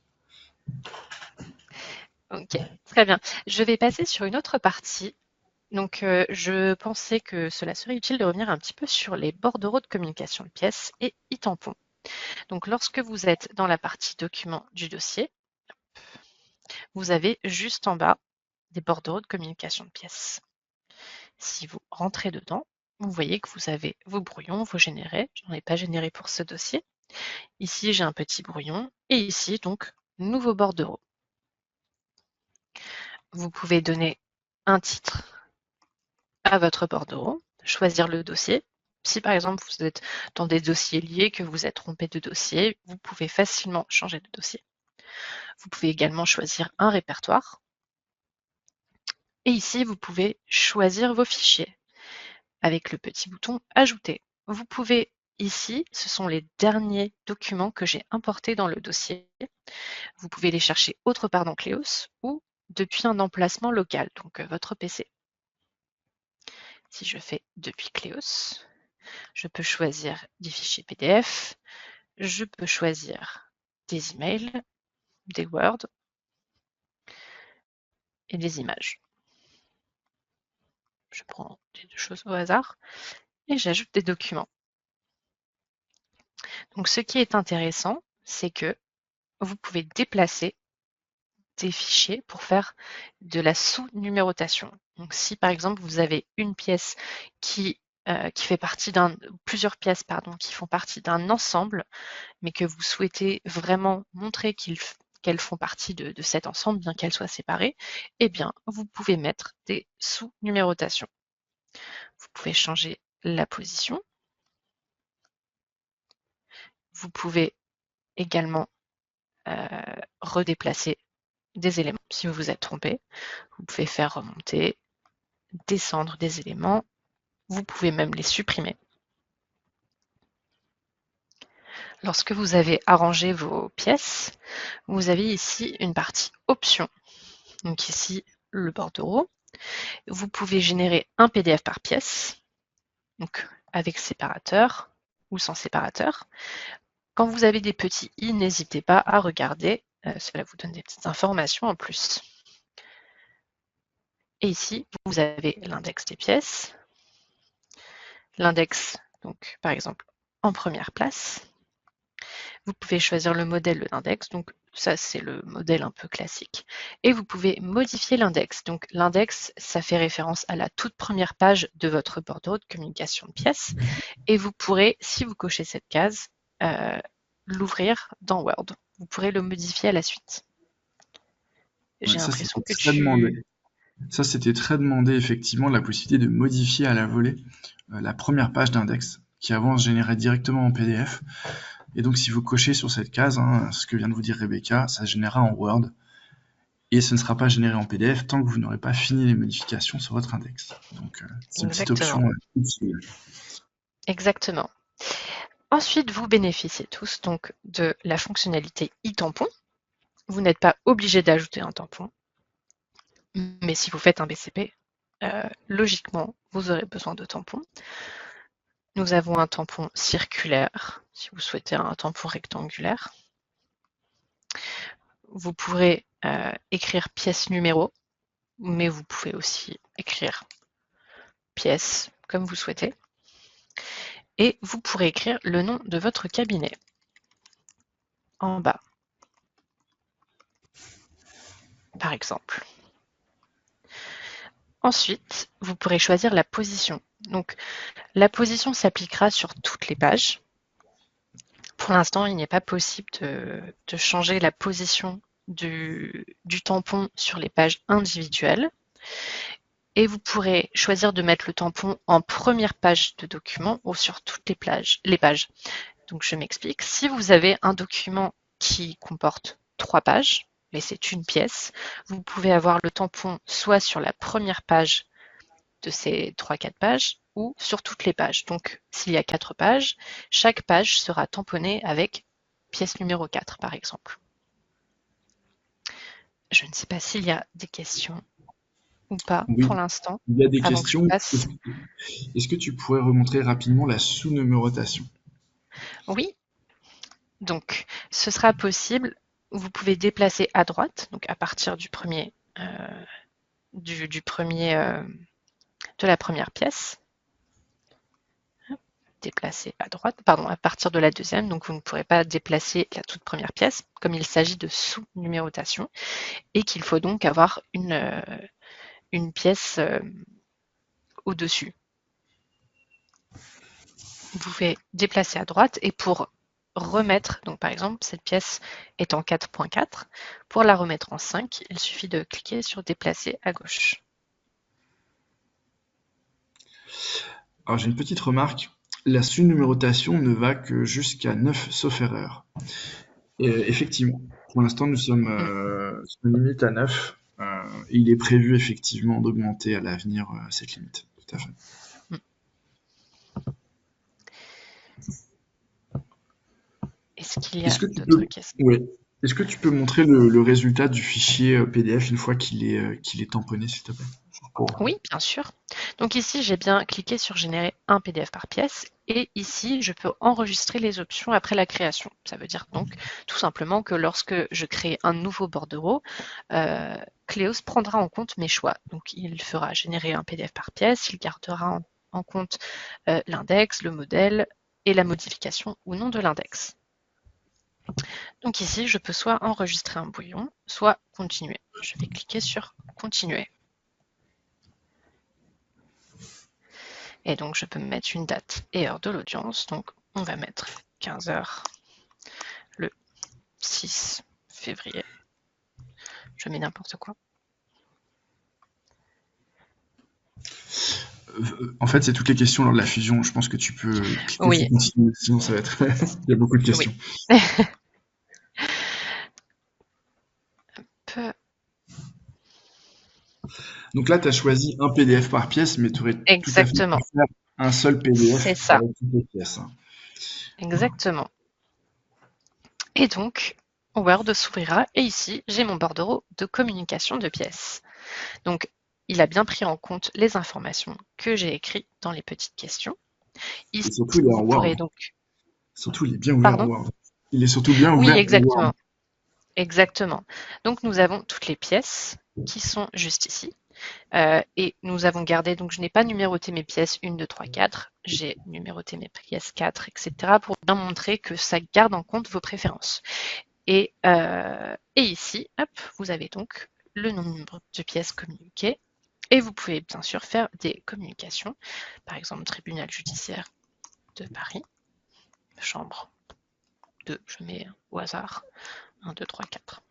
Ok, très bien. Je vais passer sur une autre partie. Donc, je pensais que cela serait utile de revenir un petit peu sur les bordereaux de communication de pièces et e-tampons. Donc, lorsque vous êtes dans la partie document du dossier, vous avez juste en bas des bordereaux de communication de pièces. Si vous rentrez dedans, vous voyez que vous avez vos brouillons, vos générés. Je n'en ai pas généré pour ce dossier. Ici, j'ai un petit brouillon et ici, donc, nouveau bordereau. Vous pouvez donner un titre à votre bordereau, choisir le dossier. Si par exemple vous êtes dans des dossiers liés, que vous êtes trompé de dossier, vous pouvez facilement changer de dossier. Vous pouvez également choisir un répertoire. Et ici, vous pouvez choisir vos fichiers avec le petit bouton Ajouter. Vous pouvez ici, ce sont les derniers documents que j'ai importés dans le dossier. Vous pouvez les chercher autre part dans Cléos ou depuis un emplacement local, donc votre PC. Si je fais depuis Cléos, je peux choisir des fichiers PDF, je peux choisir des emails, des Word et des images. Je prends les deux choses au hasard et j'ajoute des documents. Donc ce qui est intéressant, c'est que vous pouvez déplacer des fichiers pour faire de la sous-numérotation. Donc si par exemple vous avez une pièce qui fait partie plusieurs pièces pardon, qui font partie d'un ensemble, mais que vous souhaitez vraiment montrer qu'elles font partie de cet ensemble, bien qu'elles soient séparées, eh bien, vous pouvez mettre des sous-numérotations. Vous pouvez changer la position. Vous pouvez également redéplacer des éléments. Si vous vous êtes trompé, vous pouvez faire remonter, descendre des éléments. Vous pouvez même les supprimer. Lorsque vous avez arrangé vos pièces, vous avez ici une partie options. Donc ici, le bordereau. Vous pouvez générer un PDF par pièce, donc avec séparateur ou sans séparateur. Quand vous avez des petits i, n'hésitez pas à regarder Cela vous donne des petites informations en plus. Et ici, vous avez l'index des pièces. L'index, donc par exemple, en première place. Vous pouvez choisir le modèle de l'index, donc ça c'est le modèle un peu classique. Et vous pouvez modifier l'index. Donc l'index, ça fait référence à la toute première page de votre bordereau de communication de pièces. Et vous pourrez, si vous cochez cette case, l'ouvrir dans Word. Vous pourrez le modifier à la suite. J'ai Ouais, ça, l'impression c'était que très demandé. tu... Ça, c'était très demandé, effectivement, la possibilité de modifier à la volée la première page d'index, qui avant se générait directement en PDF. Et donc, si vous cochez sur cette case, hein, ce que vient de vous dire Rebecca, ça se générera en Word. Et ce ne sera pas généré en PDF tant que vous n'aurez pas fini les modifications sur votre index. Donc, c'est une petite Exactement. option utile. Exactement. Ensuite, vous bénéficiez tous donc de la fonctionnalité e-tampon. Vous n'êtes pas obligé d'ajouter un tampon, mais si vous faites un BCP, logiquement, vous aurez besoin de tampons. Nous avons un tampon circulaire, si vous souhaitez un tampon rectangulaire. Vous pourrez écrire pièce numéro, mais vous pouvez aussi écrire pièce comme vous souhaitez. Et vous pourrez écrire le nom de votre cabinet en bas, par exemple. Ensuite, vous pourrez choisir la position. Donc, la position s'appliquera sur toutes les pages. Pour l'instant, il n'est pas possible de changer la position du tampon sur les pages individuelles. Et vous pourrez choisir de mettre le tampon en première page de document ou sur toutes les pages. Donc, je m'explique. Si vous avez un document qui comporte 3 pages, mais c'est une pièce, vous pouvez avoir le tampon soit sur la première page de ces 3-4 pages ou sur toutes les pages. Donc, s'il y a 4 pages, chaque page sera tamponnée avec pièce numéro 4, par exemple. Je ne sais pas s'il y a des questions ou pas Oui, pour l'instant, il y a des avant que je questions. passe. Est-ce que tu pourrais remontrer rapidement la sous-numérotation? Oui, donc ce sera possible. Vous pouvez déplacer à droite, donc à partir du premier, de la première pièce, déplacer à droite, pardon, à partir de la deuxième, donc vous ne pourrez pas déplacer la toute première pièce, comme il s'agit de sous-numérotation, et qu'il faut donc avoir une pièce au-dessus. Vous pouvez déplacer à droite, et pour remettre, donc par exemple, cette pièce est en 4.4, pour la remettre en 5, il suffit de cliquer sur déplacer à gauche. Alors, j'ai une petite remarque. La sous-numérotation ne va que jusqu'à 9 sauf erreur. Et, effectivement, pour l'instant, nous sommes sur une limite à 9. Et il est prévu effectivement d'augmenter à l'avenir cette limite. Tout à fait. Est-ce qu'il y a Est-ce que tu d'autres peux, questions? ouais. Est-ce que tu peux montrer le résultat du fichier PDF une fois qu'il est tamponné, s'il te plaît? Oui, bien sûr. Donc ici, j'ai bien cliqué sur générer un PDF par pièce et ici, je peux enregistrer les options après la création. Ça veut dire donc tout simplement que lorsque je crée un nouveau bordereau, Cléos prendra en compte mes choix. Donc il fera générer un PDF par pièce, il gardera en compte l'index, le modèle et la modification ou non de l'index. Donc ici, je peux soit enregistrer un bouillon, soit continuer. Je vais cliquer sur continuer. Et donc, je peux mettre une date et heure de l'audience. Donc, on va mettre 15 heures le 6 février. Je mets n'importe quoi. En fait, c'est toutes les questions lors de la fusion. Je pense que tu peux cliquer sur Oui, continuer, sinon ça va être. Il y a beaucoup de oui. questions. Donc là, tu as choisi un PDF par pièce, mais tu aurais tout à fait pu Exactement. faire un seul C'est PDF ça. avec toutes les pièces, hein. Exactement. Et donc, Word s'ouvrira et ici, j'ai mon bordereau de communication de pièces. Donc, il a bien pris en compte les informations que j'ai écrites dans les petites questions. Et Ici, surtout, il est en vous Word. pourrez donc... Surtout, il est bien ouvert en Pardon? Word. Il est surtout bien Oui, ouvert en Word. exactement. exactement. Donc nous avons toutes les pièces qui sont juste ici. Et nous avons gardé, donc je n'ai pas numéroté mes pièces 1, 2, 3, 4, j'ai numéroté mes pièces 4, etc. pour bien montrer que ça garde en compte vos préférences. Et ici, hop, vous avez donc le nombre de pièces communiquées. Et vous pouvez bien sûr faire des communications, par exemple tribunal judiciaire de Paris, chambre 2, je mets au hasard, 1, 2, 3, 4.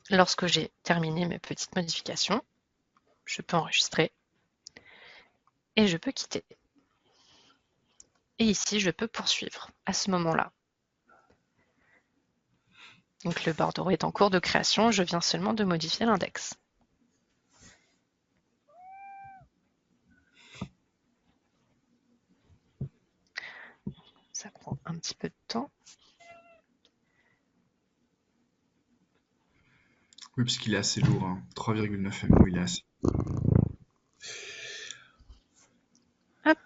Lorsque j'ai terminé mes petites modifications, je peux enregistrer et je peux quitter. Et ici, je peux poursuivre à ce moment-là. Donc le bordereau est en cours de création, je viens seulement de modifier l'index. Ça prend un petit peu de temps. Oui, parce qu'il est assez lourd, hein. 3,9 MO, il est assez. Hop.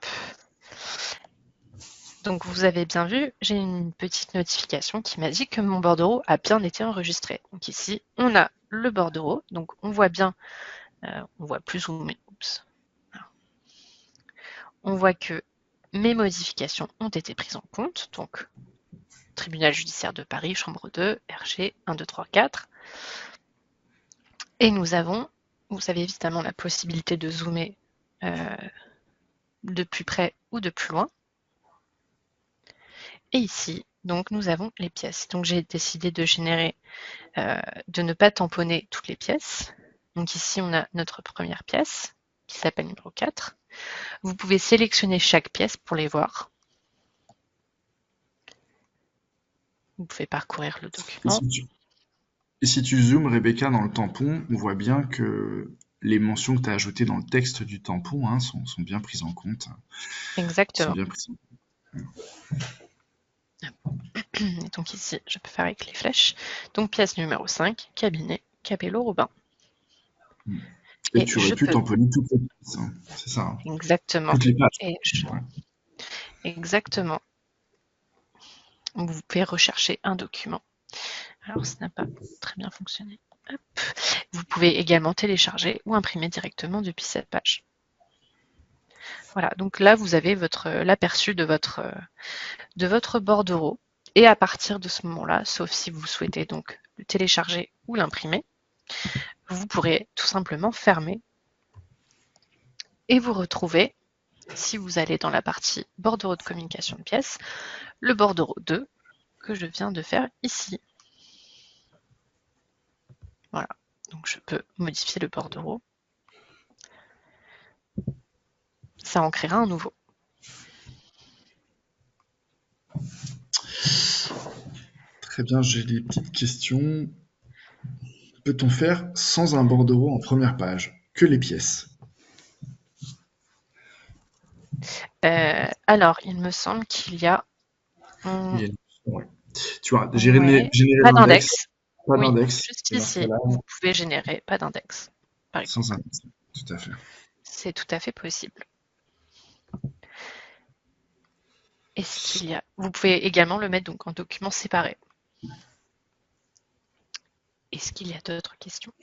Donc vous avez bien vu, j'ai une petite notification qui m'a dit que mon bordereau a bien été enregistré. Donc ici, on a le bordereau, donc on voit bien, on voit plus ou moins, on voit que mes modifications ont été prises en compte, donc tribunal judiciaire de Paris, chambre 2, RG 1, 2, 3, 4. Et nous avons, vous avez évidemment la possibilité de zoomer de plus près ou de plus loin. Et ici, donc, nous avons les pièces. Donc, j'ai décidé de générer, de ne pas tamponner toutes les pièces. Donc ici, on a notre première pièce qui s'appelle numéro 4. Vous pouvez sélectionner chaque pièce pour les voir. Vous pouvez parcourir le Et document. si tu zoomes, Rebecca, dans le tampon, on voit bien que les mentions que tu as ajoutées dans le texte du tampon, hein, sont bien prises en compte. Sont Exactement. bien prises en Et donc ici, je peux faire avec les flèches. Donc pièce numéro 5, cabinet Capello Robin. compte. Et tu aurais je pu peux, tamponner toutes les pièces, hein. C'est ça, hein. exactement. Toutes les pages. Et Ouais. exactement. Vous pouvez rechercher un document. Alors, ça n'a pas très bien fonctionné. Hop. Vous pouvez également télécharger ou imprimer directement depuis cette page. Voilà, donc là, vous avez l'aperçu de votre bordereau. Et à partir de ce moment-là, sauf si vous souhaitez donc le télécharger ou l'imprimer, vous pourrez tout simplement fermer et vous retrouver, si vous allez dans la partie bordereau de communication de pièces, le bordereau 2 que je viens de faire ici. Voilà, donc je peux modifier le bordereau. Ça en créera un nouveau. Très bien, j'ai des petites questions. Peut-on faire sans un bordereau en première page? Que les pièces. Alors, il me semble qu'il y a Il y a une option, ouais. Tu vois, ouais, générer pas l'index, d'index. pas Oui, d'index. juste Et dans ce ici, cas-là, vous pouvez générer pas d'index, par sans exemple. index. Tout à fait. C'est tout à fait possible. Est-ce qu'il y a... Vous pouvez également le mettre donc en document séparé. Est-ce qu'il y a d'autres questions?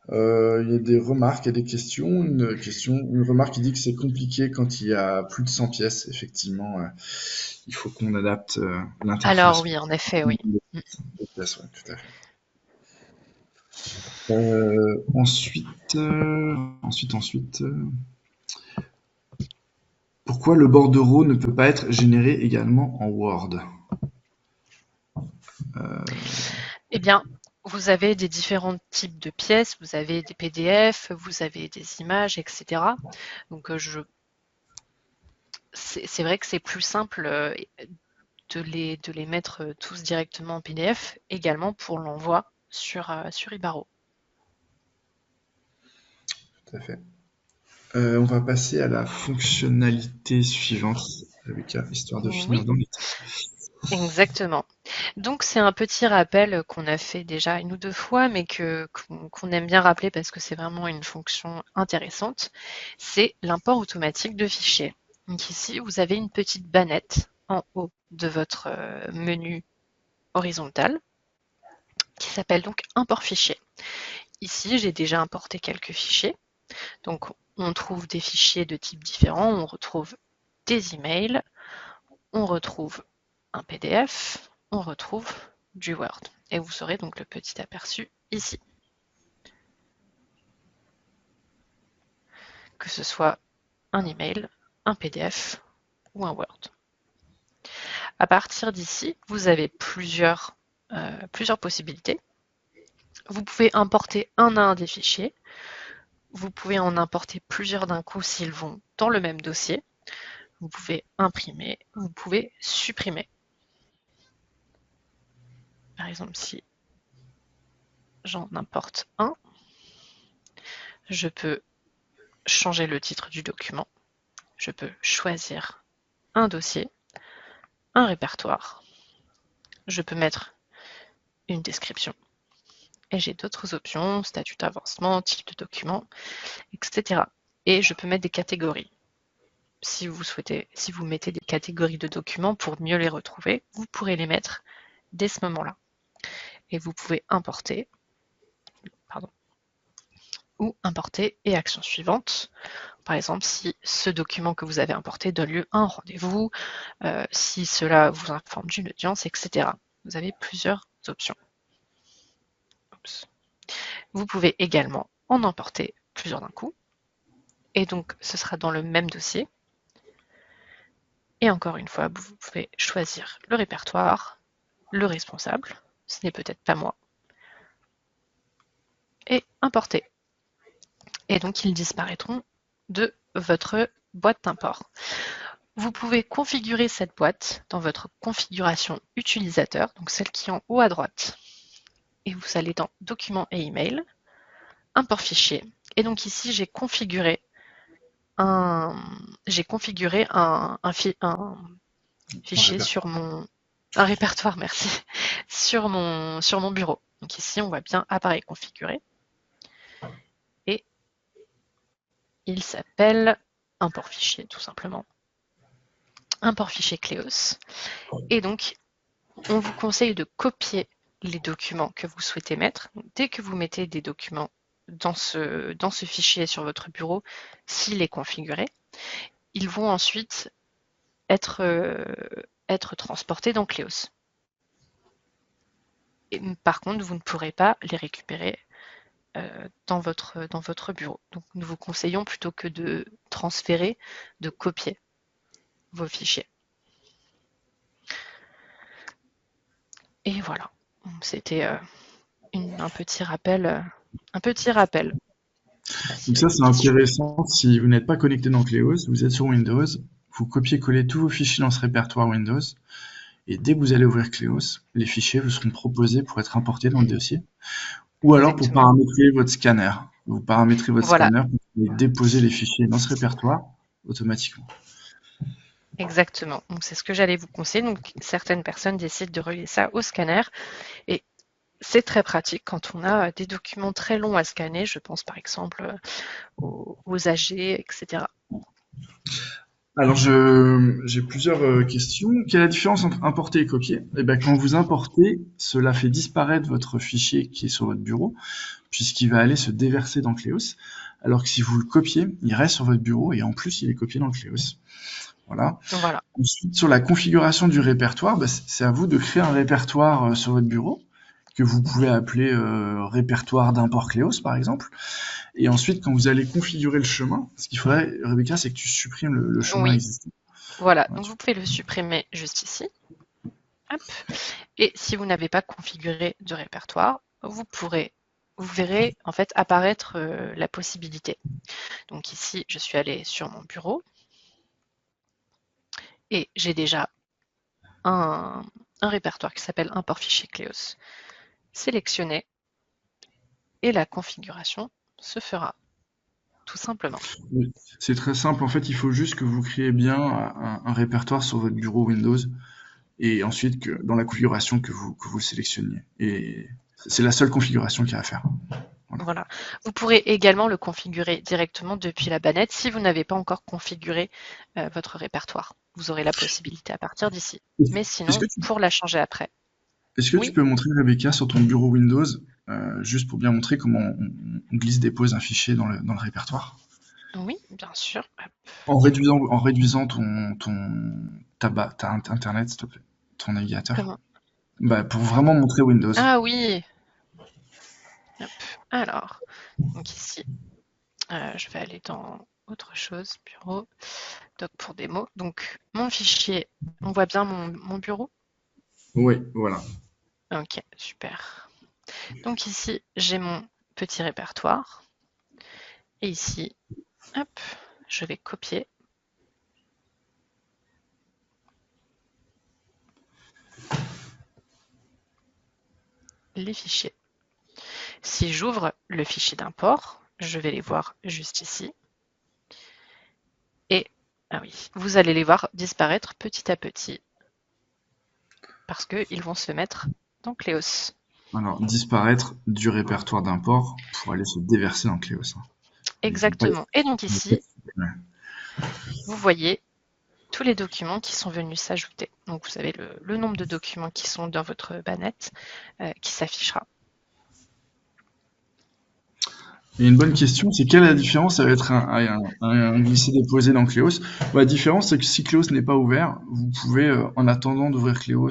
Il y a des remarques et des questions. Une remarque qui dit que c'est compliqué quand il y a plus de 100 pièces. Effectivement, il faut qu'on adapte Alors l'interface. oui, en effet, oui. Mm. Pièces, ouais, tout à fait. Ensuite, pourquoi le bordereau ne peut pas être généré également en Word? Eh bien, vous avez des différents types de pièces, vous avez des PDF, vous avez des images, etc. Donc c'est vrai que c'est plus simple de les mettre tous directement en PDF, également pour l'envoi sur Ibaro. Tout à fait. On va passer à la fonctionnalité suivante, Rebecca, histoire de finir Oui, dans les temps. exactement. Donc c'est un petit rappel qu'on a fait déjà une ou deux fois, mais qu'on aime bien rappeler parce que c'est vraiment une fonction intéressante. C'est l'import automatique de fichiers. Donc ici, vous avez une petite bannette en haut de votre menu horizontal. qui s'appelle donc import fichier. Ici, j'ai déjà importé quelques fichiers. Donc, on trouve des fichiers de types différents. On retrouve des emails, on retrouve un PDF, on retrouve du Word. Et vous aurez donc le petit aperçu ici. Que ce soit un email, un PDF ou un Word. À partir d'ici, vous avez plusieurs possibilités. Vous pouvez importer un à un des fichiers. Vous pouvez en importer plusieurs d'un coup s'ils vont dans le même dossier. Vous pouvez imprimer, vous pouvez supprimer. Par exemple, si j'en importe un, je peux changer le titre du document. Je peux choisir un dossier, un répertoire. Je peux mettre une description. Et j'ai d'autres options, statut d'avancement, type de document, etc. Et je peux mettre des catégories. Si vous mettez des catégories de documents pour mieux les retrouver, vous pourrez les mettre dès ce moment-là. Et vous pouvez importer, ou importer et action suivante. Par exemple, si ce document que vous avez importé donne lieu à un rendez-vous, si cela vous informe d'une audience, etc. Vous avez plusieurs options. Oups. Vous pouvez également en emporter plusieurs d'un coup. Et donc, ce sera dans le même dossier. Et encore une fois, vous pouvez choisir le répertoire, le responsable, ce n'est peut-être pas moi, et importer. Et donc, ils disparaîtront de votre boîte d'import. Vous pouvez configurer cette boîte dans votre configuration utilisateur, donc celle qui est en haut à droite. Et vous allez dans Documents et emails, Import fichier. Et donc ici, j'ai configuré un fichier sur mon un répertoire, merci, sur mon bureau. Donc ici, on voit bien appareil configuré. Et il s'appelle import fichier, tout simplement. Import fichier Cleos. Et donc, on vous conseille de copier les documents que vous souhaitez mettre. Donc, dès que vous mettez des documents dans ce fichier sur votre bureau, s'il est configuré, ils vont ensuite être transportés dans Cleos. Et, par contre, vous ne pourrez pas les récupérer dans votre bureau. Donc, nous vous conseillons plutôt que de transférer, de copier vos fichiers. Et voilà, c'était un petit rappel. Donc ça, c'est intéressant. Si vous n'êtes pas connecté dans Cleos, vous êtes sur Windows, vous copiez-collez tous vos fichiers dans ce répertoire Windows, et dès que vous allez ouvrir Cleos, les fichiers vous seront proposés pour être importés dans le dossier. Ou alors pour paramétrer votre scanner. Vous paramétrez votre scanner pour déposer les fichiers dans ce répertoire automatiquement. Exactement. Donc c'est ce que j'allais vous conseiller. Donc certaines personnes décident de relier ça au scanner et c'est très pratique quand on a des documents très longs à scanner. Je pense par exemple aux AG, etc. Alors j'ai plusieurs questions. Quelle est la différence entre importer et copier? Eh bien, quand vous importez, cela fait disparaître votre fichier qui est sur votre bureau, puisqu'il va aller se déverser dans Cleos. Alors que si vous le copiez, il reste sur votre bureau et en plus il est copié dans Cleos. Voilà. Ensuite, sur la configuration du répertoire, c'est à vous de créer un répertoire sur votre bureau que vous pouvez appeler répertoire d'import Cleos par exemple. Et ensuite, quand vous allez configurer le chemin, ce qu'il faudrait, Rebecca, c'est que tu supprimes le chemin existant. Voilà, donc vous pouvez le supprimer juste ici. Hop. Et si vous n'avez pas configuré de répertoire, vous verrez en fait apparaître la possibilité. Donc ici, je suis allée sur mon bureau et j'ai déjà un répertoire qui s'appelle import fichier Cleos sélectionné et la configuration se fera tout simplement. C'est très simple, en fait, il faut juste que vous créez bien un répertoire sur votre bureau Windows et ensuite que dans la configuration que vous le sélectionniez. Et c'est la seule configuration qu'il y a à faire. Voilà. Vous pourrez également le configurer directement depuis la bannette si vous n'avez pas encore configuré votre répertoire. Vous aurez la possibilité à partir d'ici. Mais sinon, pour la changer après. Est-ce que tu Oui, peux montrer, Rebecca, sur ton bureau Windows, juste pour bien montrer comment on glisse-dépose un fichier dans le répertoire, oui, bien sûr. Hop. en réduisant ta Internet, s'il te plaît, ton navigateur, Comment? bah, pour vraiment montrer Windows. Ah oui. Hop. Alors, donc ici, je vais aller dans autre chose, bureau, doc pour démo. Donc, mon fichier, on voit bien mon bureau? Oui, voilà. Ok, super. Donc ici, j'ai mon petit répertoire. Et ici, hop, je vais copier les fichiers. Si j'ouvre le fichier d'import, je vais les voir juste ici. Et, ah oui, vous allez les voir disparaître petit à petit parce qu'ils vont se mettre dans Cléos. Alors, disparaître du répertoire d'import pour aller se déverser dans Cléos, hein. Ils vont pas Exactement. Et donc être ici, supprimés. vous voyez tous les documents qui sont venus s'ajouter. Donc vous avez le nombre de documents qui sont dans votre bannette qui s'affichera. Et une bonne question, c'est quelle est la différence avec un glisser-déposer dans Cléos? Bah, la différence, c'est que si Cléos n'est pas ouvert, vous pouvez, en attendant d'ouvrir Cléos,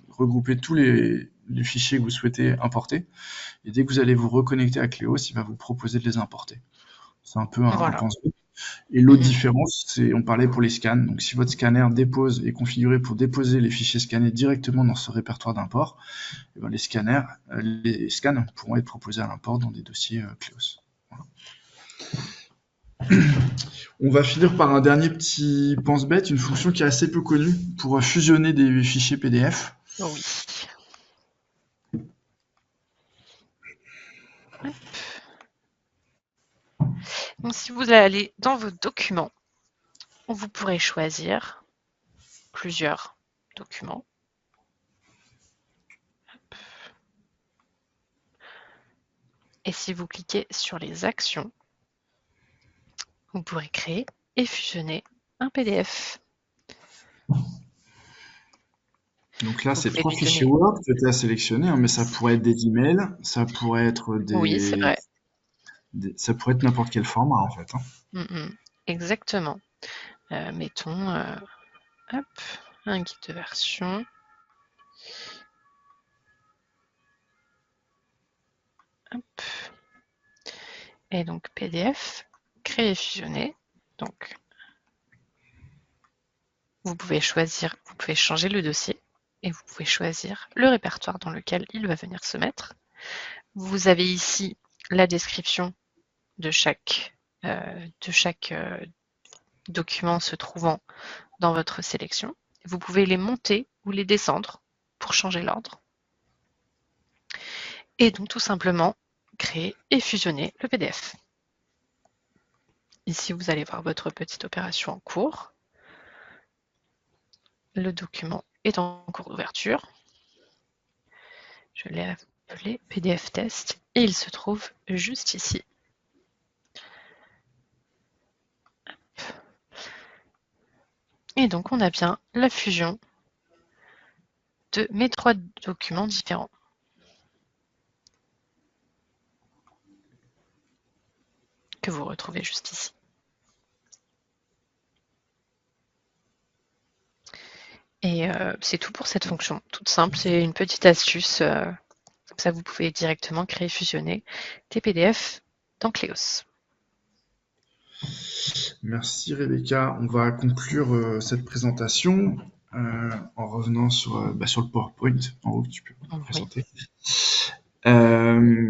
regrouper tous les fichiers que vous souhaitez importer. Et dès que vous allez vous reconnecter à Cléos, il va vous proposer de les importer. C'est un peu un Voilà. pense-bête. Et l'autre différence, c'est, on parlait pour les scans. Donc, si votre scanner dépose est configuré pour déposer les fichiers scannés directement dans ce répertoire d'import, eh ben, les scans pourront être proposés à l'import dans des dossiers Cléos. Voilà. On va finir par un dernier petit pense-bête, une fonction qui est assez peu connue pour fusionner des fichiers PDF. Oui. Donc si vous allez dans vos documents, vous pourrez choisir plusieurs documents. Et si vous cliquez sur les actions, vous pourrez créer et fusionner un PDF. Donc là, Vous c'est pouvez trois lui fichiers donner. Word que tu as sélectionnés, hein, mais ça pourrait être des emails, ça pourrait être Oui, c'est vrai. ça pourrait être n'importe quel format en fait, hein. Exactement. Mettons, hop, un guide de version. Hop. Et donc PDF, créer et fusionner. Donc vous pouvez choisir, vous pouvez changer le dossier et vous pouvez choisir le répertoire dans lequel il va venir se mettre. Vous avez ici la description de chaque document se trouvant dans votre sélection. Vous pouvez les monter ou les descendre pour changer l'ordre. Et donc tout simplement créer et fusionner le PDF. Ici, vous allez voir votre petite opération en cours. Le document est en cours d'ouverture. Je l'ai appelé PDF test et il se trouve juste ici. Et donc on a bien la fusion de mes trois documents différents. Que vous retrouvez juste ici. Et c'est tout pour cette fonction. Toute simple, c'est une petite astuce. Comme ça, vous pouvez directement créer et fusionner des PDF dans Cléos. Merci Rebecca. On va conclure cette présentation en revenant sur le PowerPoint en haut que tu peux Oui, présenter.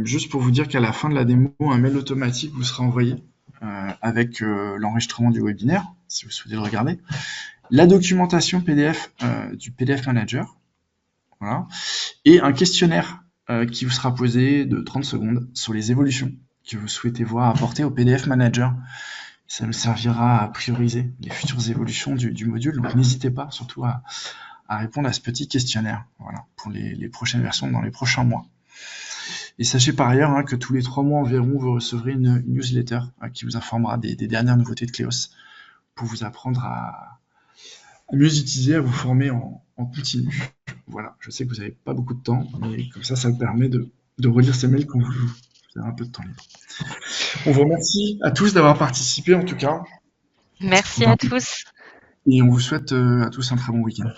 Juste pour vous dire qu'à la fin de la démo, un mail automatique vous sera envoyé avec l'enregistrement du webinaire, si vous souhaitez le regarder, la documentation PDF du PDF Manager, voilà, et un questionnaire qui vous sera posé de 30 secondes sur les évolutions que vous souhaitez voir apportées au PDF Manager. Ça nous servira à prioriser les futures évolutions du module, donc n'hésitez pas surtout à répondre à ce petit questionnaire, voilà, pour les prochaines versions dans les prochains mois. Et sachez par ailleurs que tous les 3 mois environ, vous recevrez une newsletter qui vous informera des dernières nouveautés de Cléos pour vous apprendre à mieux utiliser, à vous former en continu. Voilà, je sais que vous n'avez pas beaucoup de temps, mais comme ça me permet de relire ces mails quand vous avez un peu de temps libre. On vous remercie à tous d'avoir participé en tout cas. Merci à tous. Et on vous souhaite à tous un très bon week-end.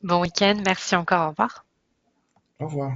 Bon week-end. Merci encore. Au revoir. Au revoir.